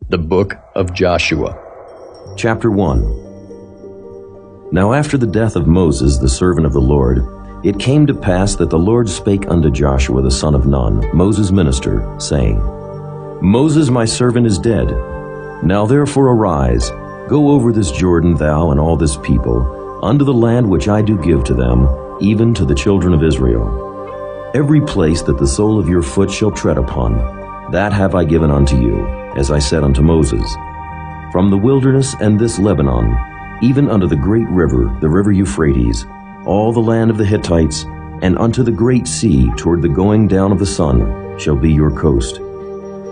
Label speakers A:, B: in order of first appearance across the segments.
A: The Book of Joshua.
B: Chapter 1. Now after the death of Moses, the servant of the Lord, it came to pass that the Lord spake unto Joshua the son of Nun, Moses' minister, saying, Moses my servant is dead. Now therefore arise, go over this Jordan, thou and all this people, unto the land which I do give to them, even to the children of Israel. Every place that the sole of your foot shall tread upon, that have I given unto you, as I said unto Moses. From the wilderness and this Lebanon, even unto the great river, the river Euphrates, all the land of the Hittites, and unto the great sea toward the going down of the sun, shall be your coast.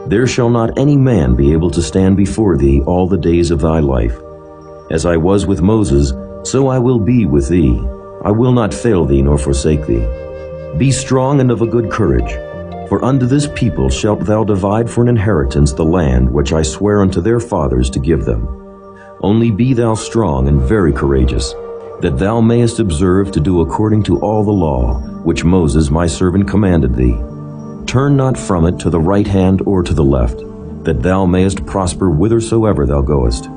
B: There shall not any man be able to stand before thee all the days of thy life. As I was with Moses, so I will be with thee. I will not fail thee nor forsake thee. Be strong and of a good courage. For unto this people shalt thou divide for an inheritance the land which I swear unto their fathers to give them. Only be thou strong and very courageous, that thou mayest observe to do according to all the law which Moses my servant commanded thee. Turn not from it to the right hand or to the left, that thou mayest prosper whithersoever thou goest.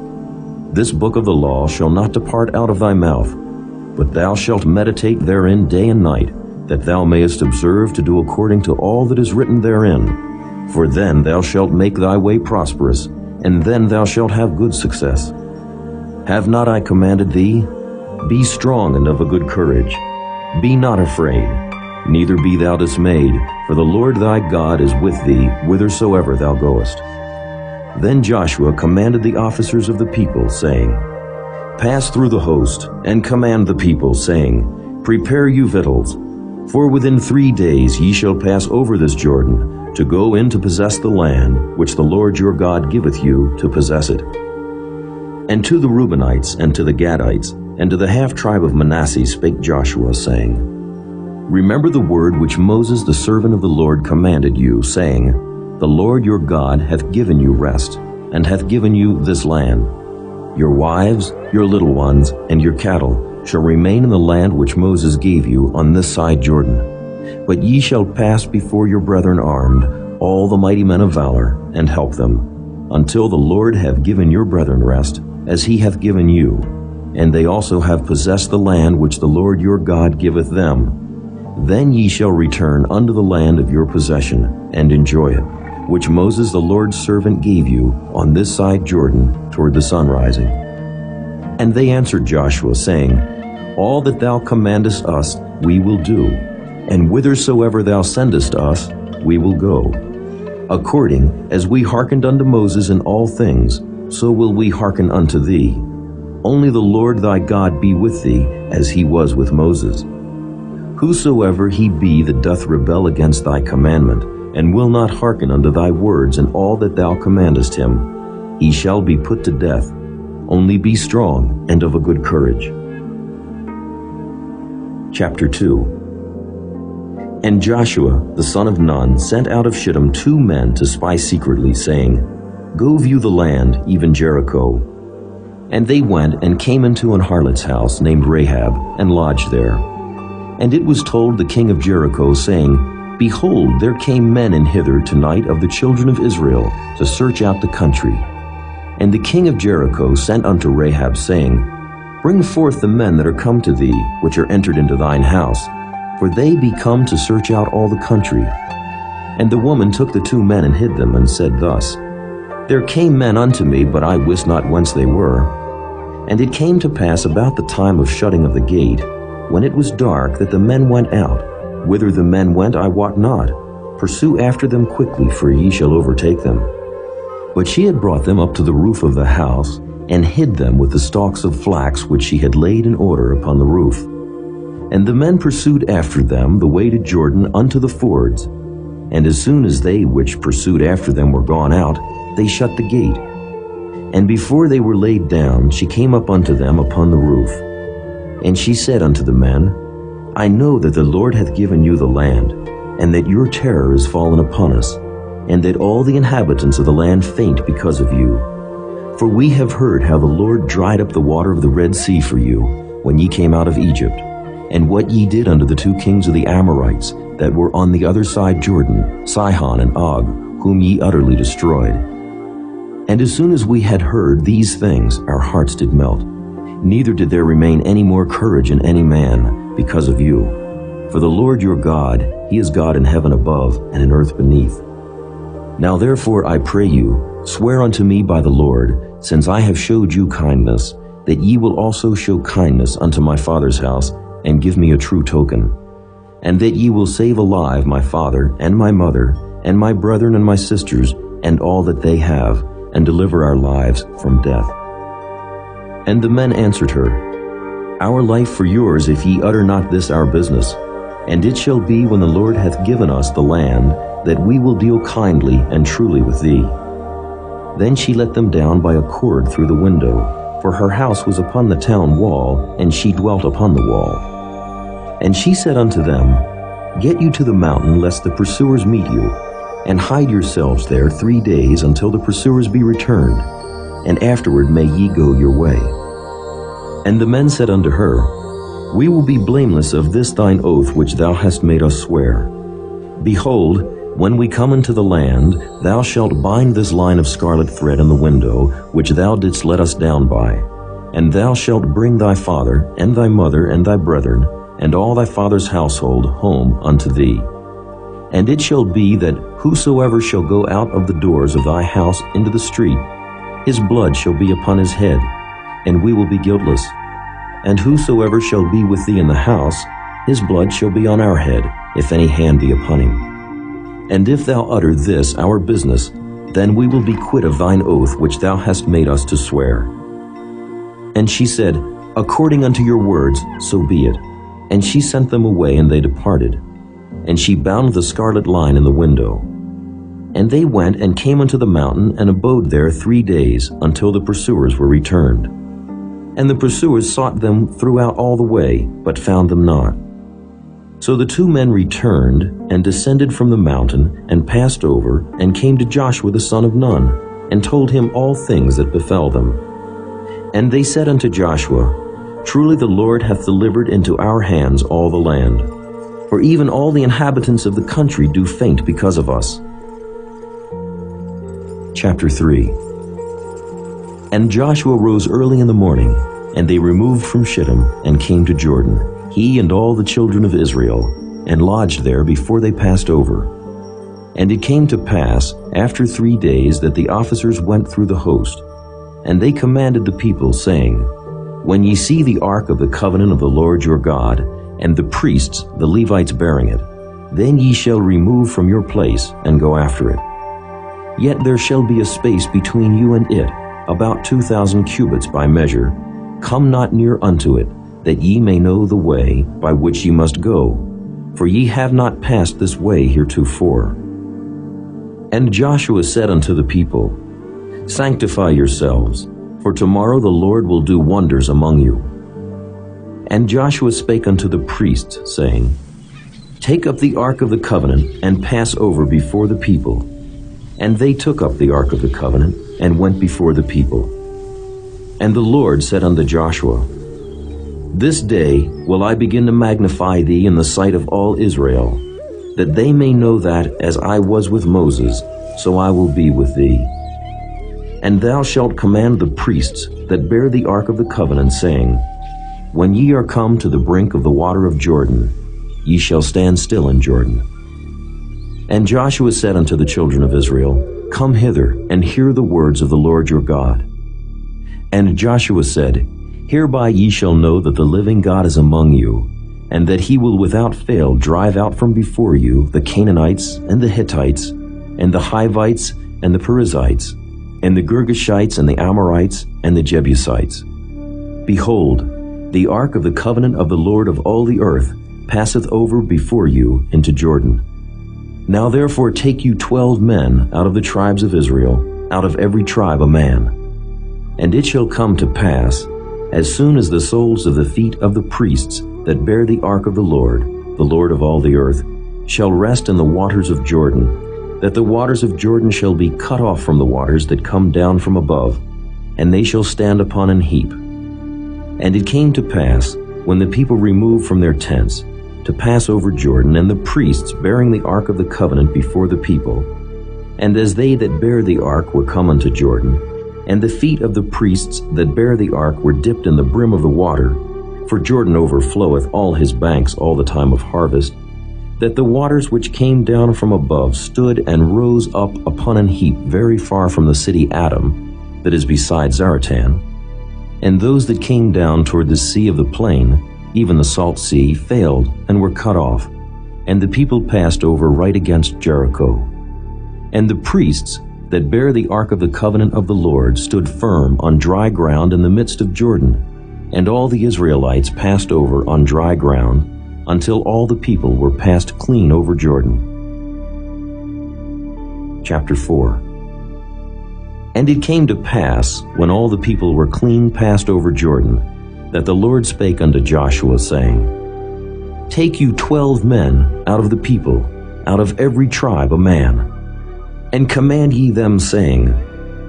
B: This book of the law shall not depart out of thy mouth, but thou shalt meditate therein day and night, that thou mayest observe to do according to all that is written therein. For then thou shalt make thy way prosperous, and then thou shalt have good success. Have not I commanded thee? Be strong and of a good courage. Be not afraid, neither be thou dismayed, for the Lord thy God is with thee whithersoever thou goest. Then Joshua commanded the officers of the people, saying, Pass through the host, and command the people, saying, Prepare you victuals, for within 3 days ye shall pass over this Jordan, to go in to possess the land which the Lord your God giveth you to possess it. And to the Reubenites, and to the Gadites, and to the half-tribe of Manasseh spake Joshua, saying, Remember the word which Moses the servant of the Lord commanded you, saying, The Lord your God hath given you rest, and hath given you this land. Your wives, your little ones, and your cattle shall remain in the land which Moses gave you on this side Jordan. But ye shall pass before your brethren armed, all the mighty men of valor, and help them, until the Lord have given your brethren rest, as he hath given you, and they also have possessed the land which the Lord your God giveth them. Then ye shall return unto the land of your possession, and enjoy it, which Moses the Lord's servant gave you on this side Jordan toward the sun rising. And they answered Joshua, saying, All that thou commandest us we will do, and whithersoever thou sendest us we will go. According as we hearkened unto Moses in all things, so will we hearken unto thee. Only the Lord thy God be with thee, as he was with Moses. Whosoever he be that doth rebel against thy commandment, and will not hearken unto thy words in all that thou commandest him, he shall be put to death. Only be strong and of a good courage. Chapter 2. And Joshua the son of Nun sent out of Shittim 2 men to spy secretly, saying, Go view the land, even Jericho. And they went and came into an harlot's house named Rahab, and lodged there. And it was told the king of Jericho, saying, Behold, there came men in hither tonight of the children of Israel, to search out the country. And the king of Jericho sent unto Rahab, saying, Bring forth the men that are come to thee, which are entered into thine house, for they be come to search out all the country. And the woman took the 2 men and hid them, and said thus, There came men unto me, but I wist not whence they were. And it came to pass about the time of shutting of the gate, when it was dark, that the men went out. Whither the men went I wot not. Pursue after them quickly, for ye shall overtake them. But she had brought them up to the roof of the house, and hid them with the stalks of flax which she had laid in order upon the roof. And the men pursued after them the way to Jordan unto the fords. And as soon as they which pursued after them were gone out, they shut the gate. And before they were laid down, she came up unto them upon the roof. And she said unto the men, I know that the Lord hath given you the land, and that your terror is fallen upon us, and that all the inhabitants of the land faint because of you. For we have heard how the Lord dried up the water of the Red Sea for you, when ye came out of Egypt, and what ye did unto the 2 kings of the Amorites that were on the other side Jordan, Sihon and Og, whom ye utterly destroyed. And as soon as we had heard these things, our hearts did melt. Neither did there remain any more courage in any man because of you. For the Lord your God, he is God in heaven above and in earth beneath. Now therefore I pray you, swear unto me by the Lord, since I have showed you kindness, that ye will also show kindness unto my father's house, and give me a true token. And that ye will save alive my father and my mother, and my brethren and my sisters, and all that they have, and deliver our lives from death. And the men answered her, Our life for yours, if ye utter not this our business. And it shall be, when the Lord hath given us the land, that we will deal kindly and truly with thee. Then she let them down by a cord through the window, for her house was upon the town wall, and she dwelt upon the wall. And she said unto them, Get you to the mountain, lest the pursuers meet you, and hide yourselves there 3 days until the pursuers be returned, and afterward may ye go your way. And the men said unto her, We will be blameless of this thine oath which thou hast made us swear. Behold, when we come into the land, thou shalt bind this line of scarlet thread in the window, which thou didst let us down by. And thou shalt bring thy father, and thy mother, and thy brethren, and all thy father's household home unto thee. And it shall be that whosoever shall go out of the doors of thy house into the street, his blood shall be upon his head, and we will be guiltless. And whosoever shall be with thee in the house, his blood shall be on our head, if any hand be upon him. And if thou utter this our business, then we will be quit of thine oath which thou hast made us to swear. And she said, According unto your words, so be it. And she sent them away, and they departed. And she bound the scarlet line in the window. And they went and came unto the mountain, and abode there 3 days, until the pursuers were returned. And the pursuers sought them throughout all the way, but found them not. So the 2 men returned, and descended from the mountain, and passed over, and came to Joshua the son of Nun, and told him all things that befell them. And they said unto Joshua, Truly the Lord hath delivered into our hands all the land. For even all the inhabitants of the country do faint because of us. Chapter 3. And Joshua rose early in the morning, and they removed from Shittim, and came to Jordan, he and all the children of Israel, and lodged there before they passed over. And it came to pass, after 3 days, that the officers went through the host. And they commanded the people, saying, When ye see the ark of the covenant of the Lord your God, and the priests, the Levites, bearing it, then ye shall remove from your place, and go after it. Yet there shall be a space between you and it, about 2,000 cubits by measure. Come not near unto it, that ye may know the way by which ye must go, for ye have not passed this way heretofore. And Joshua said unto the people, Sanctify yourselves, for tomorrow the Lord will do wonders among you. And Joshua spake unto the priests, saying, Take up the ark of the covenant, and pass over before the people. And they took up the ark of the covenant, and went before the people. And the Lord said unto Joshua, This day will I begin to magnify thee in the sight of all Israel, that they may know that, as I was with Moses, so I will be with thee. And thou shalt command the priests that bear the ark of the covenant, saying, When ye are come to the brink of the water of Jordan, ye shall stand still in Jordan. And Joshua said unto the children of Israel, Come hither, and hear the words of the Lord your God. And Joshua said, Hereby ye shall know that the living God is among you, and that he will without fail drive out from before you the Canaanites, and the Hittites, and the Hivites, and the Perizzites, and the Girgashites, and the Amorites, and the Jebusites. Behold, the ark of the covenant of the Lord of all the earth passeth over before you into Jordan. Now therefore take you 12 men out of the tribes of Israel, out of every tribe a man. And it shall come to pass, as soon as the soles of the feet of the priests that bear the ark of the Lord of all the earth, shall rest in the waters of Jordan, that the waters of Jordan shall be cut off from the waters that come down from above, and they shall stand upon an heap. And it came to pass, when the people removed from their tents, to pass over Jordan, and the priests bearing the ark of the covenant before the people, and as they that bear the ark were come unto Jordan, And the feet of the priests that bear the ark were dipped in the brim of the water, for Jordan overfloweth all his banks all the time of harvest, that the waters which came down from above stood and rose up upon an heap very far from the city Adam, that is beside Zaratan. And those that came down toward the sea of the plain, even the salt sea, failed and were cut off, and the people passed over right against Jericho. And the priests that bear the ark of the covenant of the Lord stood firm on dry ground in the midst of Jordan, and all the Israelites passed over on dry ground, until all the people were passed clean over Jordan. Chapter 4. And it came to pass, when all the people were clean passed over Jordan, that the Lord spake unto Joshua, saying, Take you 12 men out of the people, out of every tribe a man, and command ye them, saying,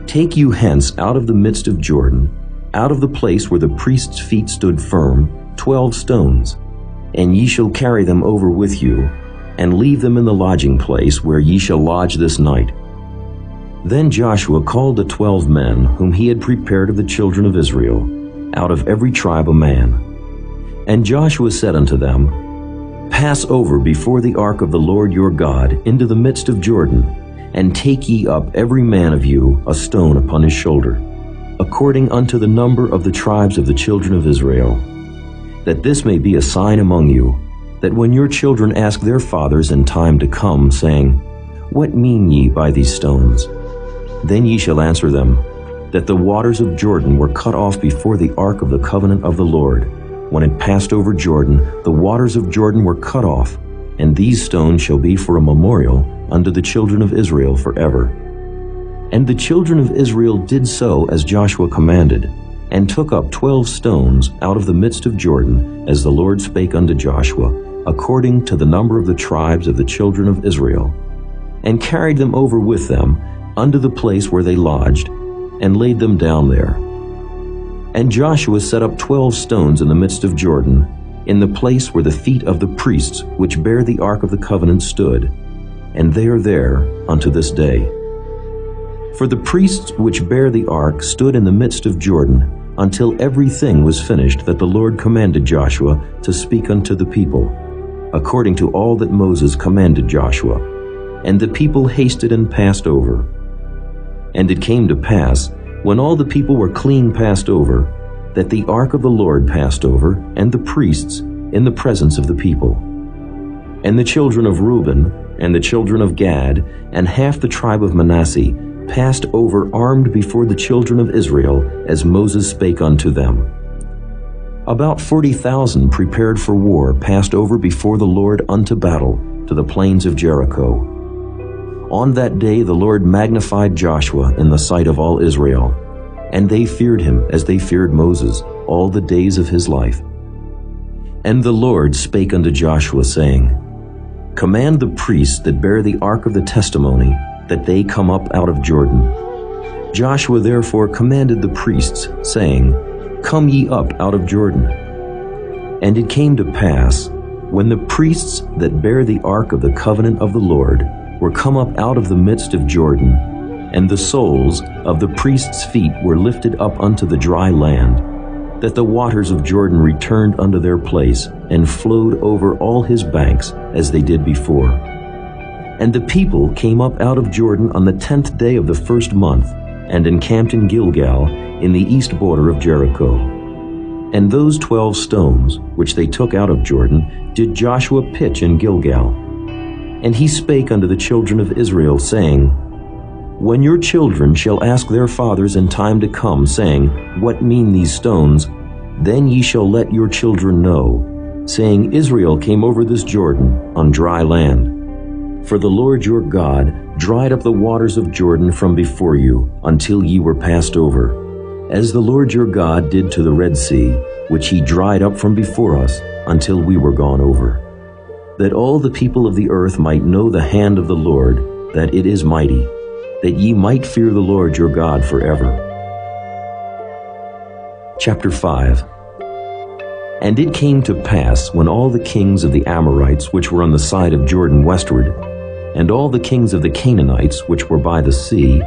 B: Take you hence out of the midst of Jordan, out of the place where the priest's feet stood firm, 12 stones, and ye shall carry them over with you, and leave them in the lodging place where ye shall lodge this night. Then Joshua called the 12 men whom he had prepared of the children of Israel, out of every tribe a man. And Joshua said unto them, Pass over before the ark of the Lord your God into the midst of Jordan, and take ye up every man of you a stone upon his shoulder, according unto the number of the tribes of the children of Israel, that this may be a sign among you, that when your children ask their fathers in time to come, saying, What mean ye by these stones? Then ye shall answer them, that the waters of Jordan were cut off before the ark of the covenant of the Lord. When it passed over Jordan, the waters of Jordan were cut off, and these stones shall be for a memorial unto the children of Israel forever. And the children of Israel did so as Joshua commanded, and took up 12 stones out of the midst of Jordan, as the Lord spake unto Joshua, according to the number of the tribes of the children of Israel, and carried them over with them unto the place where they lodged, and laid them down there. And Joshua set up 12 stones in the midst of Jordan, in the place where the feet of the priests which bear the ark of the covenant stood, and they are there unto this day. For the priests which bear the ark stood in the midst of Jordan, until everything was finished that the Lord commanded Joshua to speak unto the people, according to all that Moses commanded Joshua. And the people hasted and passed over. And it came to pass, when all the people were clean passed over, that the ark of the Lord passed over, and the priests, in the presence of the people. And the children of Reuben, and the children of Gad, and half the tribe of Manasseh, passed over armed before the children of Israel, as Moses spake unto them. About 40,000 prepared for war passed over before the Lord unto battle, to the plains of Jericho. On that day the Lord magnified Joshua in the sight of all Israel, and they feared him as they feared Moses all the days of his life. And the Lord spake unto Joshua, saying, Command the priests that bear the ark of the testimony, that they come up out of Jordan. Joshua therefore commanded the priests, saying, Come ye up out of Jordan. And it came to pass, when the priests that bear the ark of the covenant of the Lord were come up out of the midst of Jordan, and the soles of the priests' feet were lifted up unto the dry land, that the waters of Jordan returned unto their place, and flowed over all his banks, as they did before. And the people came up out of Jordan on the 10th day of the first month, and encamped in Gilgal, in the east border of Jericho. And those 12 stones, which they took out of Jordan, did Joshua pitch in Gilgal. And he spake unto the children of Israel, saying, When your children shall ask their fathers in time to come, saying, What mean these stones? Then ye shall let your children know, saying, Israel came over this Jordan on dry land. For the Lord your God dried up the waters of Jordan from before you, until ye were passed over, as the Lord your God did to the Red Sea, which he dried up from before us, until we were gone over. That all the people of the earth might know the hand of the Lord, that it is mighty, that ye might fear the Lord your God forever. Chapter 5. And it came to pass, when all the kings of the Amorites which were on the side of Jordan westward, and all the kings of the Canaanites which were by the sea,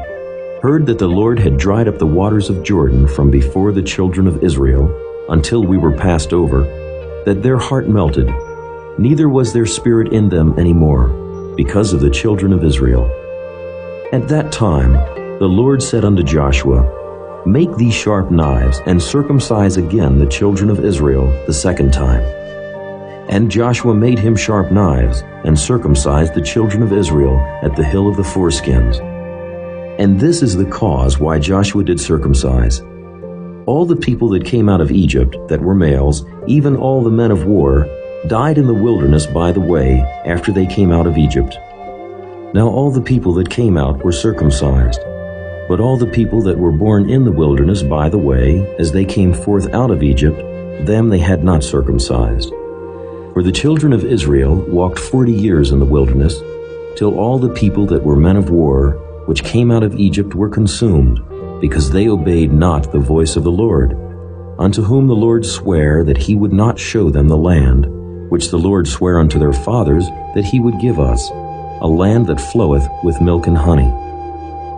B: heard that the Lord had dried up the waters of Jordan from before the children of Israel until we were passed over, that their heart melted, neither was their spirit in them any more, because of the children of Israel. At that time the Lord said unto Joshua, Make thee sharp knives, and circumcise again the children of Israel the second time. And Joshua made him sharp knives, and circumcised the children of Israel at the hill of the foreskins. And this is the cause why Joshua did circumcise. All the people that came out of Egypt, that were males, even all the men of war, died in the wilderness by the way after they came out of Egypt. Now all the people that came out were circumcised. But all the people that were born in the wilderness by the way, as they came forth out of Egypt, them they had not circumcised. For the children of Israel walked 40 years in the wilderness, till all the people that were men of war, which came out of Egypt, were consumed, because they obeyed not the voice of the Lord, unto whom the Lord sware that he would not show them the land, which the Lord sware unto their fathers that he would give us, a land that floweth with milk and honey.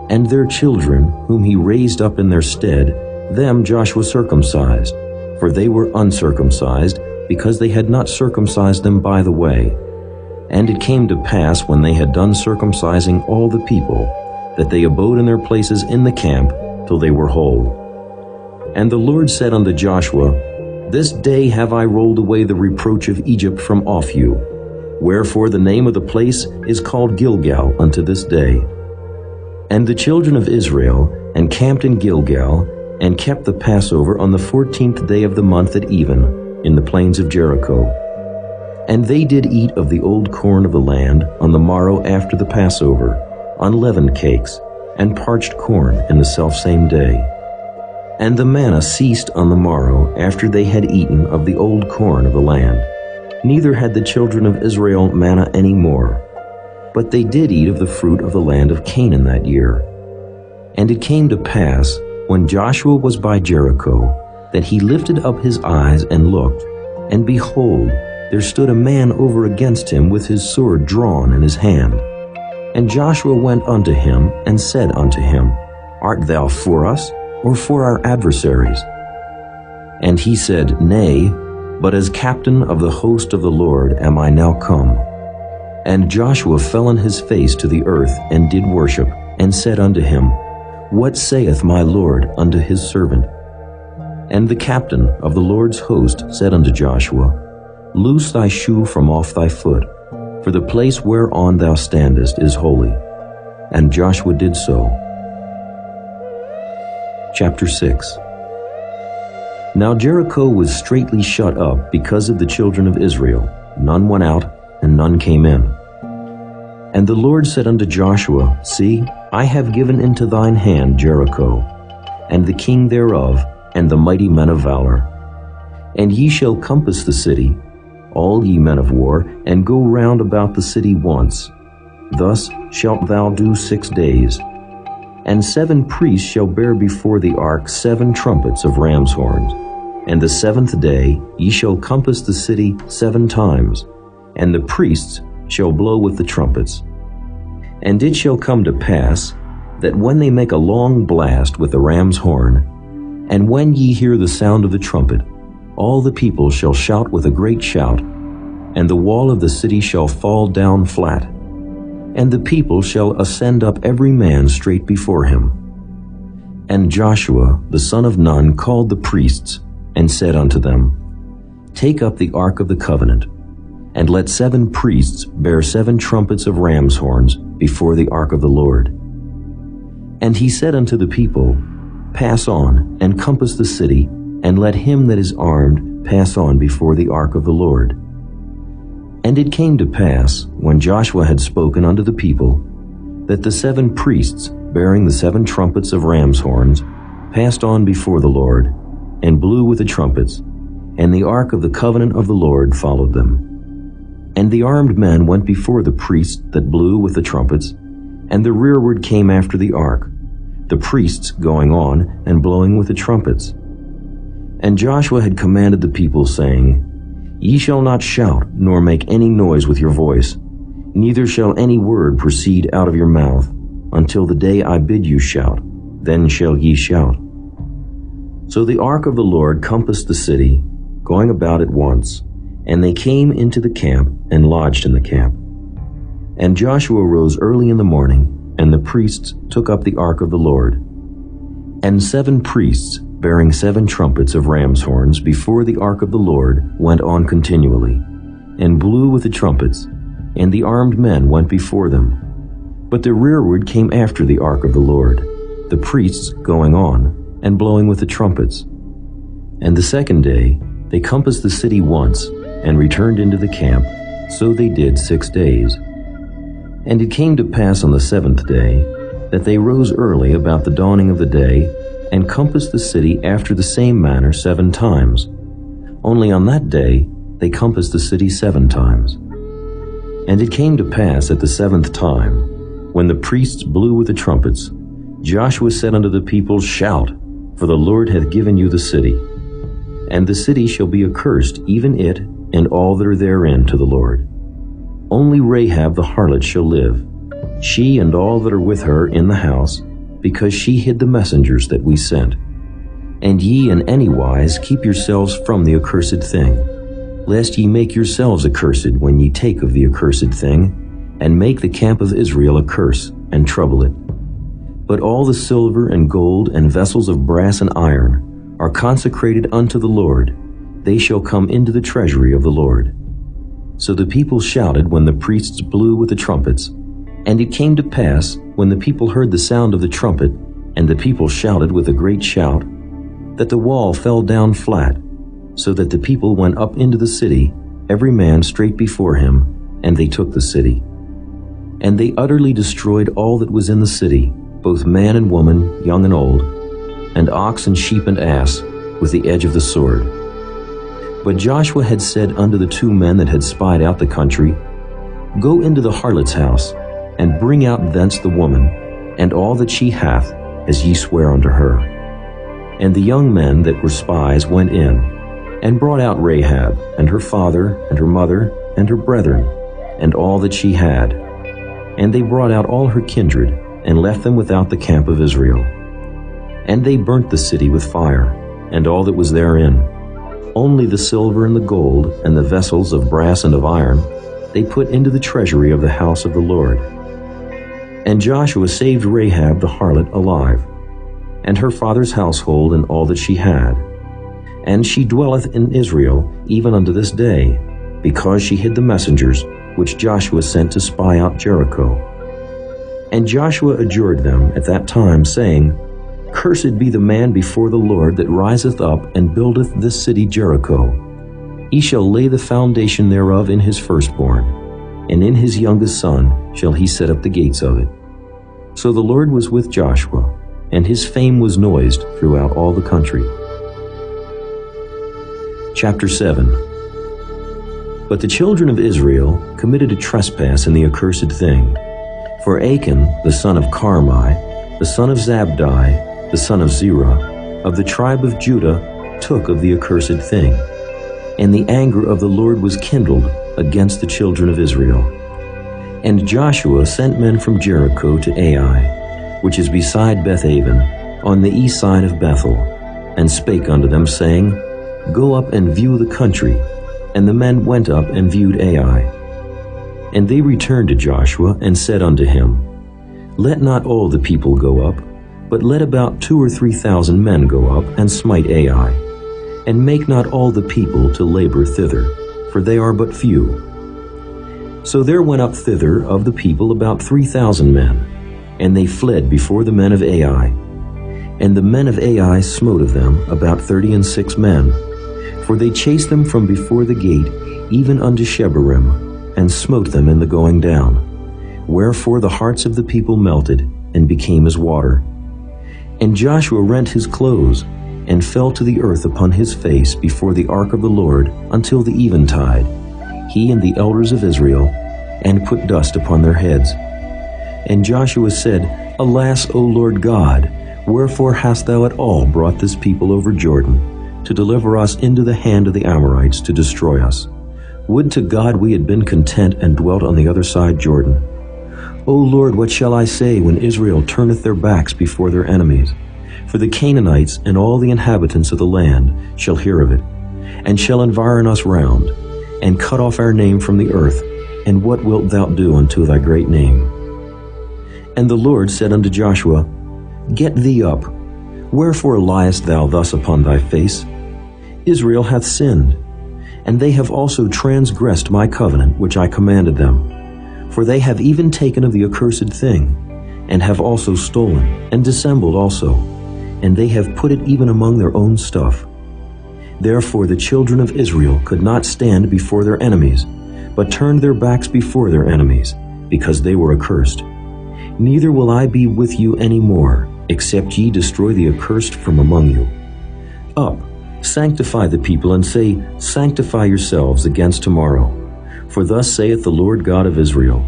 B: And their children, whom he raised up in their stead, them Joshua circumcised, for they were uncircumcised, because they had not circumcised them by the way. And it came to pass, when they had done circumcising all the people, that they abode in their places in the camp till they were whole. And the Lord said unto Joshua, This day have I rolled away the reproach of Egypt from off you. Wherefore the name of the place is called Gilgal unto this day. And the children of Israel encamped in Gilgal, and kept the Passover on the 14th day of the month at even, in the plains of Jericho. And they did eat of the old corn of the land on the morrow after the Passover, unleavened cakes, and parched corn in the selfsame day. And the manna ceased on the morrow after they had eaten of the old corn of the land. Neither had the children of Israel manna any more. But they did eat of the fruit of the land of Canaan that year. And it came to pass, when Joshua was by Jericho, that he lifted up his eyes and looked, and behold, there stood a man over against him with his sword drawn in his hand. And Joshua went unto him, and said unto him, Art thou for us, or for our adversaries? And he said, Nay, but as captain of the host of the Lord am I now come. And Joshua fell on his face to the earth, and did worship, and said unto him, What saith my Lord unto his servant? And the captain of the Lord's host said unto Joshua, Loose thy shoe from off thy foot, for the place whereon thou standest is holy. And Joshua did so. Chapter 6. Now Jericho was straitly shut up because of the children of Israel. None went out, and none came in. And the Lord said unto Joshua, See, I have given into thine hand Jericho, and the king thereof, and the mighty men of valor. And ye shall compass the city, all ye men of war, and go round about the city once. Thus shalt thou do 6 days. And 7 priests shall bear before the ark 7 trumpets of ram's horns. And the 7th day ye shall compass the city 7 times, and the priests shall blow with the trumpets. And it shall come to pass, that when they make a long blast with the ram's horn, and when ye hear the sound of the trumpet, all the people shall shout with a great shout, and the wall of the city shall fall down flat, and the people shall ascend up every man straight before him. And Joshua the son of Nun called the priests, and said unto them, Take up the ark of the covenant, and let 7 priests bear 7 trumpets of ram's horns before the ark of the Lord. And he said unto the people, Pass on, and compass the city, and let him that is armed pass on before the ark of the Lord. And it came to pass, when Joshua had spoken unto the people, that the 7 priests, bearing the 7 trumpets of ram's horns, passed on before the Lord, and blew with the trumpets, and the ark of the covenant of the Lord followed them. And the armed men went before the priests that blew with the trumpets, and the rearward came after the ark, the priests going on and blowing with the trumpets. And Joshua had commanded the people, saying, Ye shall not shout, nor make any noise with your voice, neither shall any word proceed out of your mouth, until the day I bid you shout, then shall ye shout. So the ark of the Lord compassed the city, going about it once, and they came into the camp and lodged in the camp. And Joshua rose early in the morning, and the priests took up the ark of the Lord. And 7 priests, bearing 7 trumpets of ram's horns before the ark of the Lord, went on continually, and blew with the trumpets, and the armed men went before them. But the rearward came after the ark of the Lord, the priests going on, and blowing with the trumpets. And the second day they compassed the city once, and returned into the camp. So they did 6 days. And it came to pass on the 7th day, that they rose early about the dawning of the day, and compassed the city after the same manner 7 times. Only on that day they compassed the city 7 times. And it came to pass at the 7th time, when the priests blew with the trumpets, Joshua said unto the people, Shout, for the Lord hath given you the city. And the city shall be accursed, even it, and all that are therein, to the Lord. Only Rahab the harlot shall live, she and all that are with her in the house, because she hid the messengers that we sent. And ye in any wise keep yourselves from the accursed thing, lest ye make yourselves accursed when ye take of the accursed thing, and make the camp of Israel a curse, and trouble it. But all the silver and gold and vessels of brass and iron are consecrated unto the Lord. They shall come into the treasury of the Lord. So the people shouted when the priests blew with the trumpets. And it came to pass, when the people heard the sound of the trumpet, and the people shouted with a great shout, that the wall fell down flat, so that the people went up into the city, every man straight before him, and they took the city. And they utterly destroyed all that was in the city, both man and woman, young and old, and ox and sheep and ass, with the edge of the sword. But Joshua had said unto the 2 men that had spied out the country, Go into the harlot's house, and bring out thence the woman, and all that she hath, as ye swear unto her. And the young men that were spies went in, and brought out Rahab, and her father, and her mother, and her brethren, and all that she had. And they brought out all her kindred, and left them without the camp of Israel. And they burnt the city with fire, and all that was therein. Only the silver and the gold, and the vessels of brass and of iron, they put into the treasury of the house of the Lord. And Joshua saved Rahab the harlot alive, and her father's household and all that she had. And she dwelleth in Israel even unto this day, because she hid the messengers which Joshua sent to spy out Jericho. And Joshua adjured them at that time, saying, Cursed be the man before the Lord that riseth up and buildeth this city Jericho. He shall lay the foundation thereof in his firstborn, and in his youngest son shall he set up the gates of it. So the Lord was with Joshua, and his fame was noised throughout all the country. Chapter 7. But the children of Israel committed a trespass in the accursed thing. For Achan, the son of Carmi, the son of Zabdi, the son of Zerah, of the tribe of Judah, took of the accursed thing. And the anger of the Lord was kindled against the children of Israel. And Joshua sent men from Jericho to Ai, which is beside Bethaven, on the east side of Bethel, and spake unto them, saying, Go up and view the country. And the men went up and viewed Ai. And they returned to Joshua, and said unto him, Let not all the people go up, but let about 2,000 or 3,000 men go up, and smite Ai. And make not all the people to labor thither, for they are but few. So there went up thither of the people about 3,000 men, and they fled before the men of Ai. And the men of Ai smote of them about 36 men, for they chased them from before the gate even unto Shebarim, and smote them in the going down. Wherefore the hearts of the people melted, and became as water. And Joshua rent his clothes, and fell to the earth upon his face before the ark of the Lord until the eventide, he and the elders of Israel, and put dust upon their heads. And Joshua said, Alas, O Lord God, wherefore hast thou at all brought this people over Jordan, to deliver us into the hand of the Amorites to destroy us? Would to God we had been content and dwelt on the other side Jordan. O Lord, what shall I say when Israel turneth their backs before their enemies? For the Canaanites and all the inhabitants of the land shall hear of it, and shall environ us round, and cut off our name from the earth. And what wilt thou do unto thy great name? And the Lord said unto Joshua, Get thee up. Wherefore liest thou thus upon thy face? Israel hath sinned, and they have also transgressed my covenant which I commanded them. For they have even taken of the accursed thing, and have also stolen, and dissembled also, and they have put it even among their own stuff. Therefore the children of Israel could not stand before their enemies, but turned their backs before their enemies, because they were accursed. Neither will I be with you any more, except ye destroy the accursed from among you. Up, sanctify the people, and say, Sanctify yourselves against tomorrow. For thus saith the Lord God of Israel,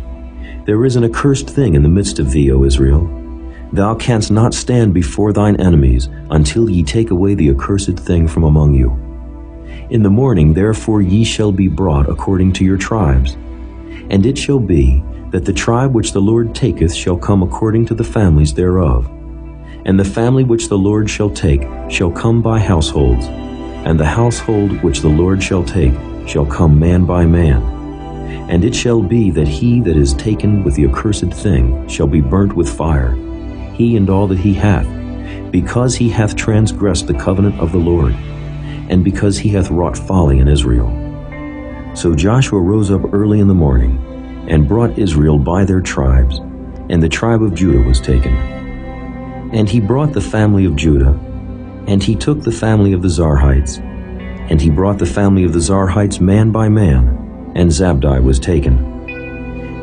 B: There is an accursed thing in the midst of thee, O Israel. Thou canst not stand before thine enemies until ye take away the accursed thing from among you. In the morning therefore ye shall be brought according to your tribes. And it shall be that the tribe which the Lord taketh shall come according to the families thereof. And the family which the Lord shall take shall come by households, and the household which the Lord shall take shall come man by man. And it shall be that he that is taken with the accursed thing shall be burnt with fire, he and all that he hath, because he hath transgressed the covenant of the Lord, and because he hath wrought folly in Israel. So Joshua rose up early in the morning, and brought Israel by their tribes, and the tribe of Judah was taken. And he brought the family of Judah, and he took the family of the Zarhites, and he brought the family of the Zarhites man by man, and Zabdi was taken.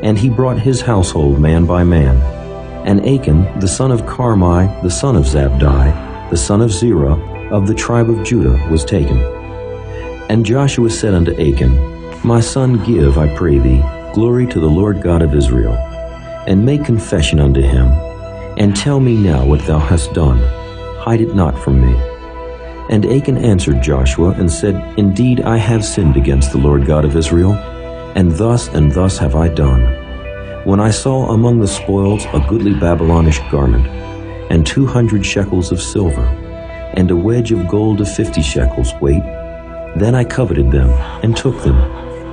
B: And he brought his household man by man, and Achan, the son of Carmi, the son of Zabdi, the son of Zerah, of the tribe of Judah, was taken. And Joshua said unto Achan, My son, give, I pray thee, glory to the Lord God of Israel, and make confession unto him, and tell me now what thou hast done. Hide it not from me. And Achan answered Joshua, and said, Indeed, I have sinned against the Lord God of Israel, and thus have I done. When I saw among the spoils a goodly Babylonish garment, and 200 shekels of silver, and a wedge of gold of 50 shekels weight, then I coveted them, and took them,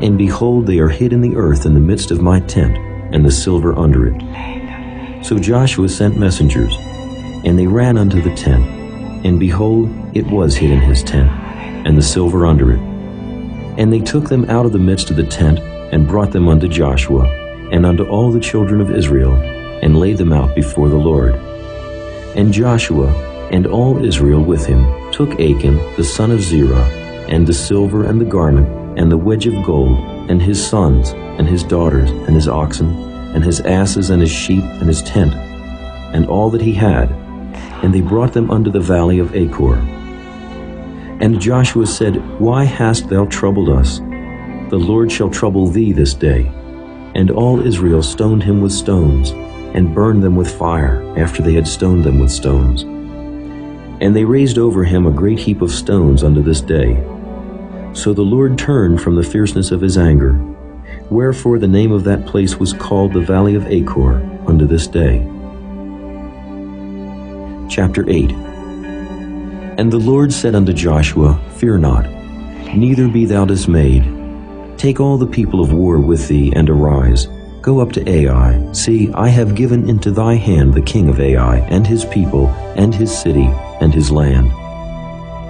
B: and behold, they are hid in the earth in the midst of my tent, and the silver under it. So Joshua sent messengers, and they ran unto the tent, and behold, it was hid in his tent, and the silver under it. And they took them out of the midst of the tent, and brought them unto Joshua, and unto all the children of Israel, and laid them out before the Lord. And Joshua, and all Israel with him, took Achan, the son of Zerah, and the silver, and the garment, and the wedge of gold, and his sons, and his daughters, and his oxen, and his asses, and his sheep, and his tent, and all that he had, and they brought them unto the valley of Achor. And Joshua said, Why hast thou troubled us? The Lord shall trouble thee this day. And all Israel stoned him with stones, and burned them with fire, after they had stoned them with stones. And they raised over him a great heap of stones unto this day. So the Lord turned from the fierceness of his anger, wherefore the name of that place was called the Valley of Achor unto this day. Chapter 8. And the Lord said unto Joshua, Fear not, neither be thou dismayed. Take all the people of war with thee, and arise. Go up to Ai. See, I have given into thy hand the king of Ai, and his people, and his city, and his land.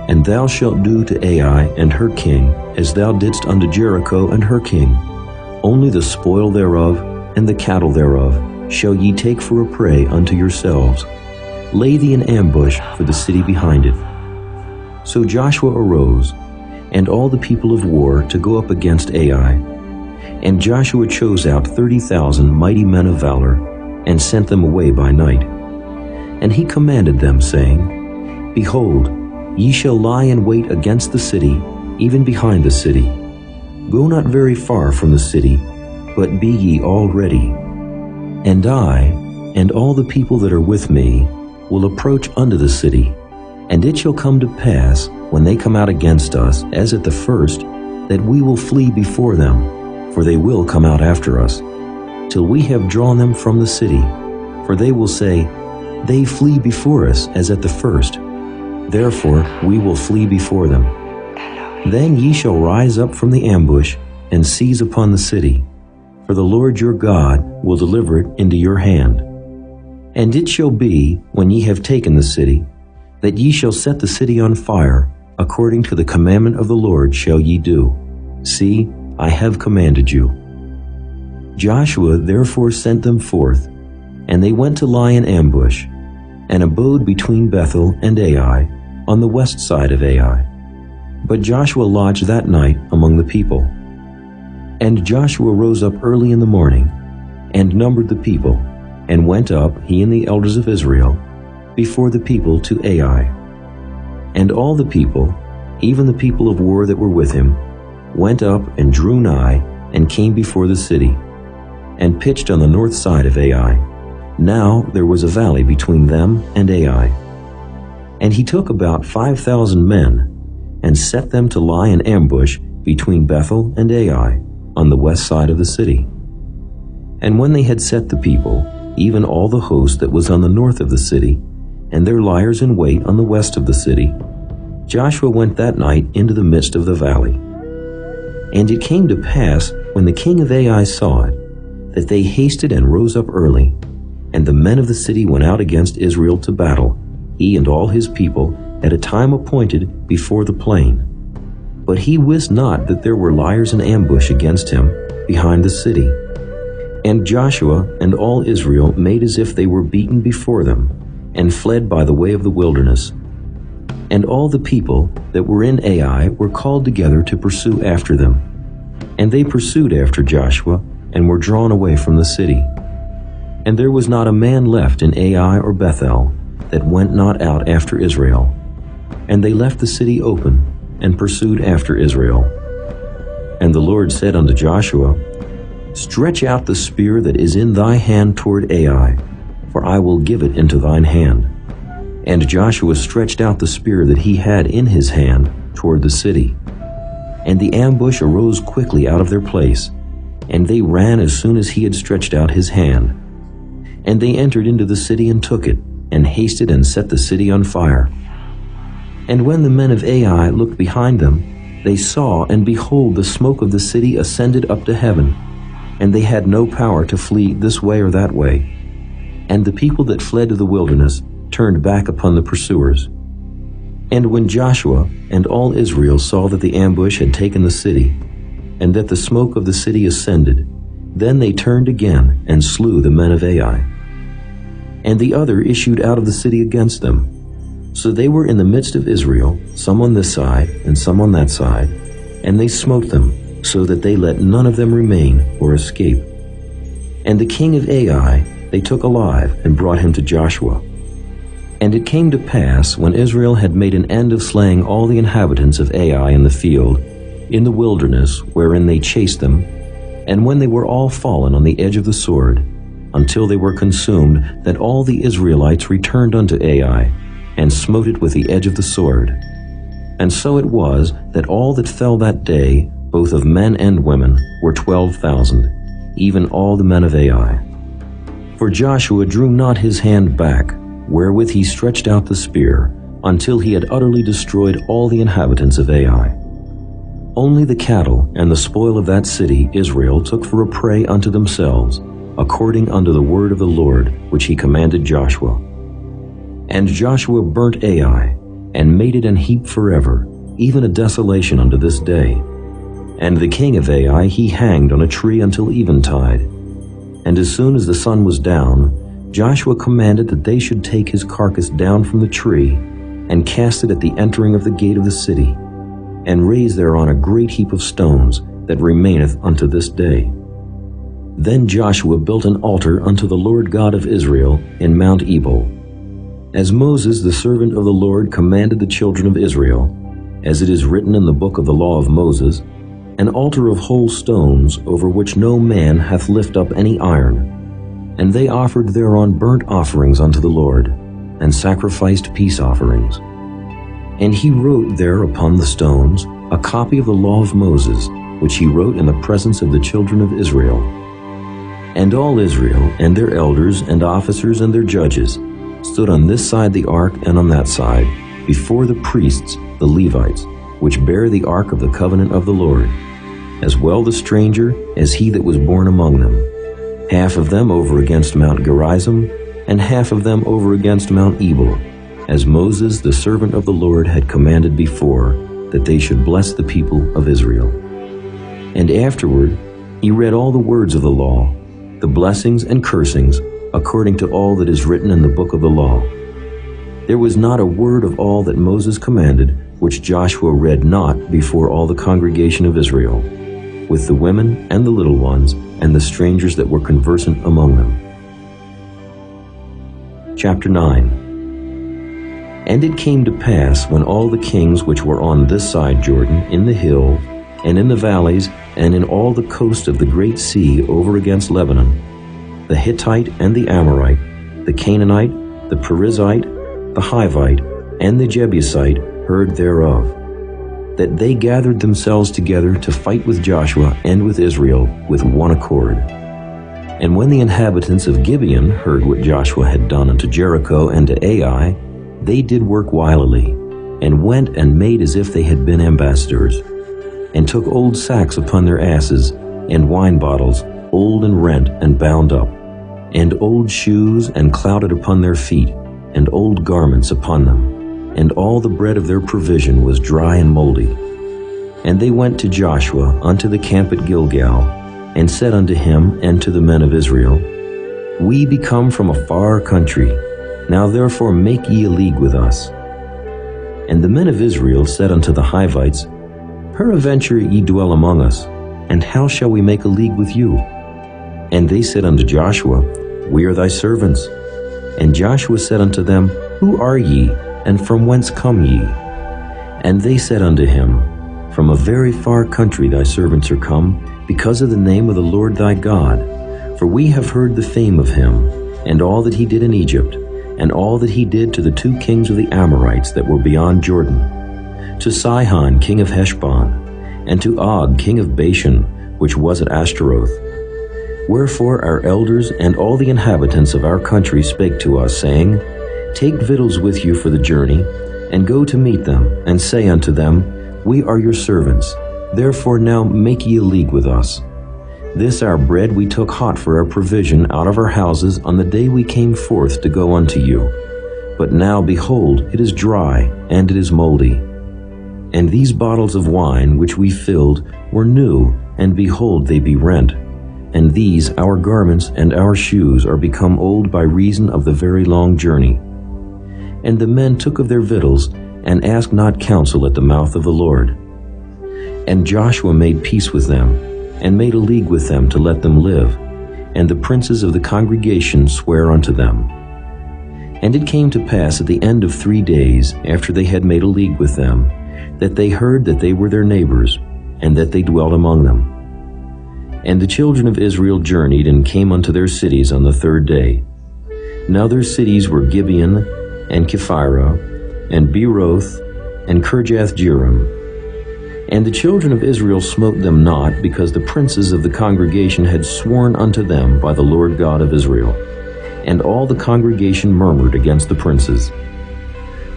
B: And thou shalt do to Ai and her king as thou didst unto Jericho and her king. Only the spoil thereof, and the cattle thereof, shall ye take for a prey unto yourselves. Lay thee in ambush for the city behind it. So Joshua arose, and all the people of war, to go up against Ai. And Joshua chose out 30,000 mighty men of valor, and sent them away by night. And he commanded them, saying, Behold, ye shall lie in wait against the city, even behind the city. Go not very far from the city, but be ye all ready. And I, and all the people that are with me, will approach unto the city, and it shall come to pass, when they come out against us, as at the first, that we will flee before them, for they will come out after us, till we have drawn them from the city. For they will say, They flee before us as at the first. Therefore we will flee before them. Then ye shall rise up from the ambush and seize upon the city, for the Lord your God will deliver it into your hand. And it shall be, when ye have taken the city, that ye shall set the city on fire, according to the commandment of the Lord shall ye do. See, I have commanded you. Joshua therefore sent them forth, and they went to lie in ambush, and abode between Bethel and Ai, on the west side of Ai. But Joshua lodged that night among the people. And Joshua rose up early in the morning, and numbered the people, and went up, he and the elders of Israel, before the people to Ai. And all the people, even the people of war that were with him, went up and drew nigh, and came before the city, and pitched on the north side of Ai. Now there was a valley between them and Ai. And he took about 5,000 men, and set them to lie in ambush between Bethel and Ai, on the west side of the city. And when they had set the people, even all the host that was on the north of the city, and their liers in wait on the west of the city, Joshua went that night into the midst of the valley. And it came to pass, when the king of Ai saw it, that they hasted and rose up early, and the men of the city went out against Israel to battle, he and all his people, at a time appointed before the plain. But he wist not that there were liers in ambush against him behind the city. And Joshua and all Israel made as if they were beaten before them, and fled by the way of the wilderness. And all the people that were in Ai were called together to pursue after them. And they pursued after Joshua, and were drawn away from the city. And there was not a man left in Ai or Bethel that went not out after Israel. And they left the city open, and pursued after Israel. And the Lord said unto Joshua, Stretch out the spear that is in thy hand toward Ai, for I will give it into thine hand. And Joshua stretched out the spear that he had in his hand toward the city. And the ambush arose quickly out of their place, and they ran as soon as he had stretched out his hand. And they entered into the city and took it, and hasted and set the city on fire. And when the men of Ai looked behind them, they saw, and behold, the smoke of the city ascended up to heaven, and they had no power to flee this way or that way. And the people that fled to the wilderness turned back upon the pursuers. And when Joshua and all Israel saw that the ambush had taken the city, and that the smoke of the city ascended, then they turned again and slew the men of Ai. And the other issued out of the city against them. So they were in the midst of Israel, some on this side and some on that side, and they smote them, so that they let none of them remain or escape. And the king of Ai they took alive and brought him to Joshua. And it came to pass, when Israel had made an end of slaying all the inhabitants of Ai in the field, in the wilderness wherein they chased them, and when they were all fallen on the edge of the sword, until they were consumed, that all the Israelites returned unto Ai, and smote it with the edge of the sword. And so it was, that all that fell that day, both of men and women, were 12,000, even all the men of Ai. For Joshua drew not his hand back, wherewith he stretched out the spear, until he had utterly destroyed all the inhabitants of Ai. Only the cattle and the spoil of that city Israel took for a prey unto themselves, according unto the word of the Lord, which he commanded Joshua. And Joshua burnt Ai, and made it an heap forever, even a desolation unto this day. And the king of Ai he hanged on a tree until eventide. And as soon as the sun was down, Joshua commanded that they should take his carcass down from the tree, and cast it at the entering of the gate of the city, and raise thereon a great heap of stones, that remaineth unto this day. Then Joshua built an altar unto the Lord God of Israel in Mount Ebal, as Moses the servant of the Lord commanded the children of Israel, as it is written in the book of the law of Moses, an altar of whole stones, over which no man hath lift up any iron. And they offered thereon burnt offerings unto the Lord, and sacrificed peace offerings. And he wrote there upon the stones a copy of the law of Moses, which he wrote in the presence of the children of Israel. And all Israel, and their elders, and officers, and their judges, stood on this side the ark and on that side, before the priests, the Levites, which bear the ark of the covenant of the Lord, as well the stranger as he that was born among them, half of them over against Mount Gerizim, and half of them over against Mount Ebal, as Moses the servant of the Lord had commanded before, that they should bless the people of Israel. And afterward he read all the words of the law, the blessings and cursings, according to all that is written in the book of the law. There was not a word of all that Moses commanded which Joshua read not before all the congregation of Israel, with the women and the little ones and the strangers that were conversant among them. Chapter 9. And it came to pass, when all the kings which were on this side Jordan, in the hill, and in the valleys, and in all the coast of the great sea over against Lebanon, the Hittite and the Amorite, the Canaanite, the Perizzite, the Hivite, and the Jebusite heard thereof, that they gathered themselves together to fight with Joshua and with Israel with one accord. And when the inhabitants of Gibeon heard what Joshua had done unto Jericho and to Ai, they did work wilily, and went and made as if they had been ambassadors, and took old sacks upon their asses, and wine bottles, old and rent and bound up, and old shoes and clouded upon their feet, and old garments upon them, and all the bread of their provision was dry and moldy. And they went to Joshua unto the camp at Gilgal, and said unto him and to the men of Israel, We be come from a far country, now therefore make ye a league with us. And the men of Israel said unto the Hivites, Peradventure ye dwell among us, and how shall we make a league with you? And they said unto Joshua, We are thy servants. And Joshua said unto them, Who are ye, and from whence come ye? And they said unto him, From a very far country thy servants are come, because of the name of the Lord thy God. For we have heard the fame of him, and all that he did in Egypt, and all that he did to the 2 kings of the Amorites that were beyond Jordan, to Sihon king of Heshbon, and to Og king of Bashan, which was at Ashtaroth. Wherefore our elders and all the inhabitants of our country spake to us, saying, Take victuals with you for the journey, and go to meet them, and say unto them, We are your servants, therefore now make ye a league with us. This our bread we took hot for our provision out of our houses on the day we came forth to go unto you. But now, behold, it is dry, and it is moldy. And these bottles of wine which we filled were new, and behold, they be rent. And these our garments and our shoes are become old by reason of the very long journey. And the men took of their victuals, and asked not counsel at the mouth of the Lord. And Joshua made peace with them, and made a league with them to let them live, and the princes of the congregation sware unto them. And it came to pass at the end of 3 days, after they had made a league with them, that they heard that they were their neighbors, and that they dwelt among them. And the children of Israel journeyed and came unto their cities on the 3rd day. Now their cities were Gibeon, and Kephirah, and Beeroth, and Kirjath-jearim. And the children of Israel smote them not, because the princes of the congregation had sworn unto them by the Lord God of Israel. And all the congregation murmured against the princes.